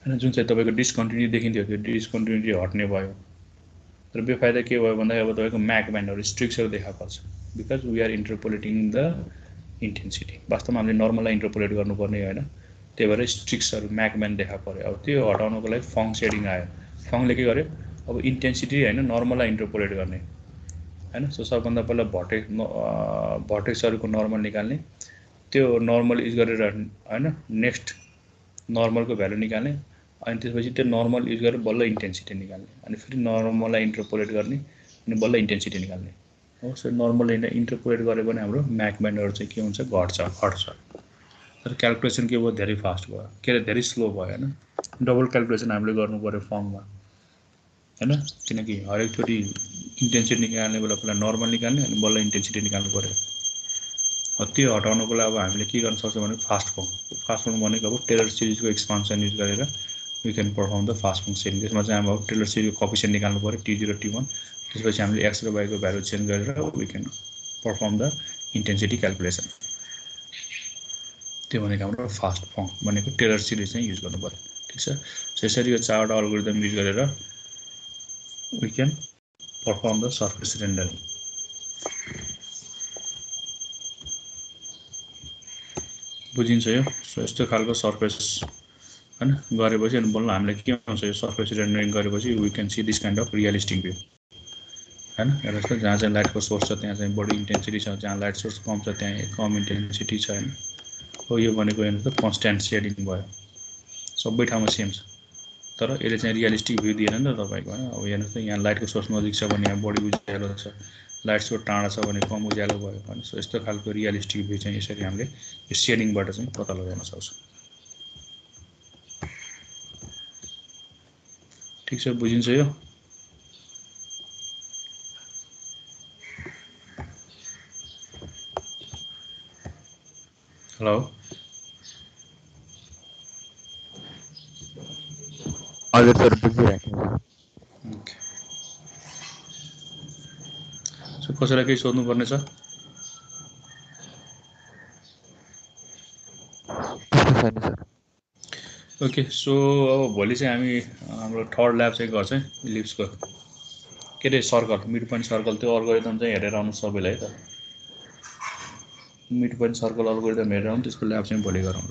हैन, जुन चाहिँ तपाईँको डिस्कन्टिन्युटी देखिन्थ्यो, त्यो डिस्कन्टिन्युटी हट्ने भयो। तर बेफाइदा के भयो भन्दा अब तपाईँको म्याक ब्यान्डहरू स्ट्रिक्सहरू देखा पर्छ, because we are interpolating the intensity. वास्तवमा हामीले नर्मललाई इन्टरपोलेट गर्नुपर्ने होइन, त्यही भएर स्ट्रिक्सहरू म्याक ब्यान्ड देखा पर्यो। अब त्यो हटाउनको लागि फङ सेडिङ आयो। फङले के गर्यो, अब इन्टेन्सिटी होइन नर्मललाई इन्टरपोलेट गर्ने हैन। सो सबभन्दा पहिला भर्टेक्सहरूको नर्मल निकाल्ने, त्यो नर्मल युज गरेर हैन नेक्स्ट नर्मलको भ्यालु निकाल्ने, अनि त्यसपछि त्यो नर्मल युज गरेर बल्ल इन्टेन्सिटी निकाल्ने, अनि फेरि नर्मललाई इन्टरपोलेट गर्ने, अनि बल्ल इन्टेन्सिटी निकाल्ने हो। सो नर्मल इन्टरपोलेट गऱ्यो भने हाम्रो म्याक ब्यान्डहरू चाहिँ के हुन्छ, घट्छ। तर क्याल्कुलेसन के भयो, धेरै फास्ट भयो, के अरे धेरै स्लो भयो हैन। डबल क्याल्कुलेसन हामीले गर्नु पर्यो फर्ममा हैन, किनकि हरेकचोटि इन्टेन्सिटी निकाल्ने बेला पहिला नर्मल निकाल्ने, अनि बल्ल इन्टेन्सिटी निकाल्नु पर्यो। त्यो हटाउनको लागि अब हामीले के गर्न सक्छौँ भने फास्ट फर्म। फास्ट फर्म भनेको अब टेलर सिरिजको एक्सपान्सन युज गरेर we can perform the fast function. त्यसमा चाहिँ अब टेलर सिरिजको कोएफिसिएन्ट निकाल्नु पर्यो, T0 T1। त्यसपछि हामीले x र y को भ्यालु चेन्ज गरेर we can perform the intensity calculation. त्यो भनेको हाम्रो फास्ट फर्म भनेको टेलर सिरिज चाहिँ युज गर्नु पर्यो। ठिक छ। त्यसरी यो चारवटा अल्गोरिदम युज गरेर we can perform the surface rendering. बुझिन्छ यो। सो यस्तो खालको सर्फेस हैन गरेपछि अनि बल्ल हामीले के हुन्छ, यो सर्फेस रेन्डरिङ गरेपछि we can see this kind of realistic view हैन। हेर्नुहोस् त, जहाँ चाहिँ लाइटको सोर्स छ त्यहाँ चाहिँ बढी इन्टेन्सिटी छ, जहाँ लाइट सोर्स कम छ त्यहाँ कम इन्टेन्सिटी छ हैन। हो यो भनेको हेर्नुहोस् त कन्स्ट्यान्ट सेडिङ भयो, सबै ठाउँमा सेम छ, तर यसले चाहिँ रियलिस्टिक भ्यू दिएन नि त तपाईँको हैन। अब हेर्नुहोस् त, यहाँ लाइटको सोर्स नजिक छ भने यहाँ बढी उज्यालो छ, लाइट सोर्स टाढा छ भने कम उज्यालो भयो हैन। सो यस्तो खालको रियलिस्टिक भ्यू चाहिँ यसरी हामीले यो सेडिङबाट चाहिँ पत्ता लगाउन सक्छौँ। ठिक छ, बुझिन्छ यो। हेलो, हजुर सर, बुझिराखेँ। ओके। सो कसैलाई केही सोध्नुपर्ने छ? त्यस्तो छैन सर। ओके। सो अब भोलि चाहिँ हामी हाम्रो थर्ड ल्याब चाहिँ गर्छ इलिप्सको, के अरे सर्कल, मिड पोइन्ट सर्कल। त्यो अल्गोरिदम चाहिँ हेरेर आउनु सबैलाई है त। मिड पोइन्ट सर्कल अल्गोरिदम हेरेर आउनु, त्यसको ल्याब चाहिँ भोलि गरौँ।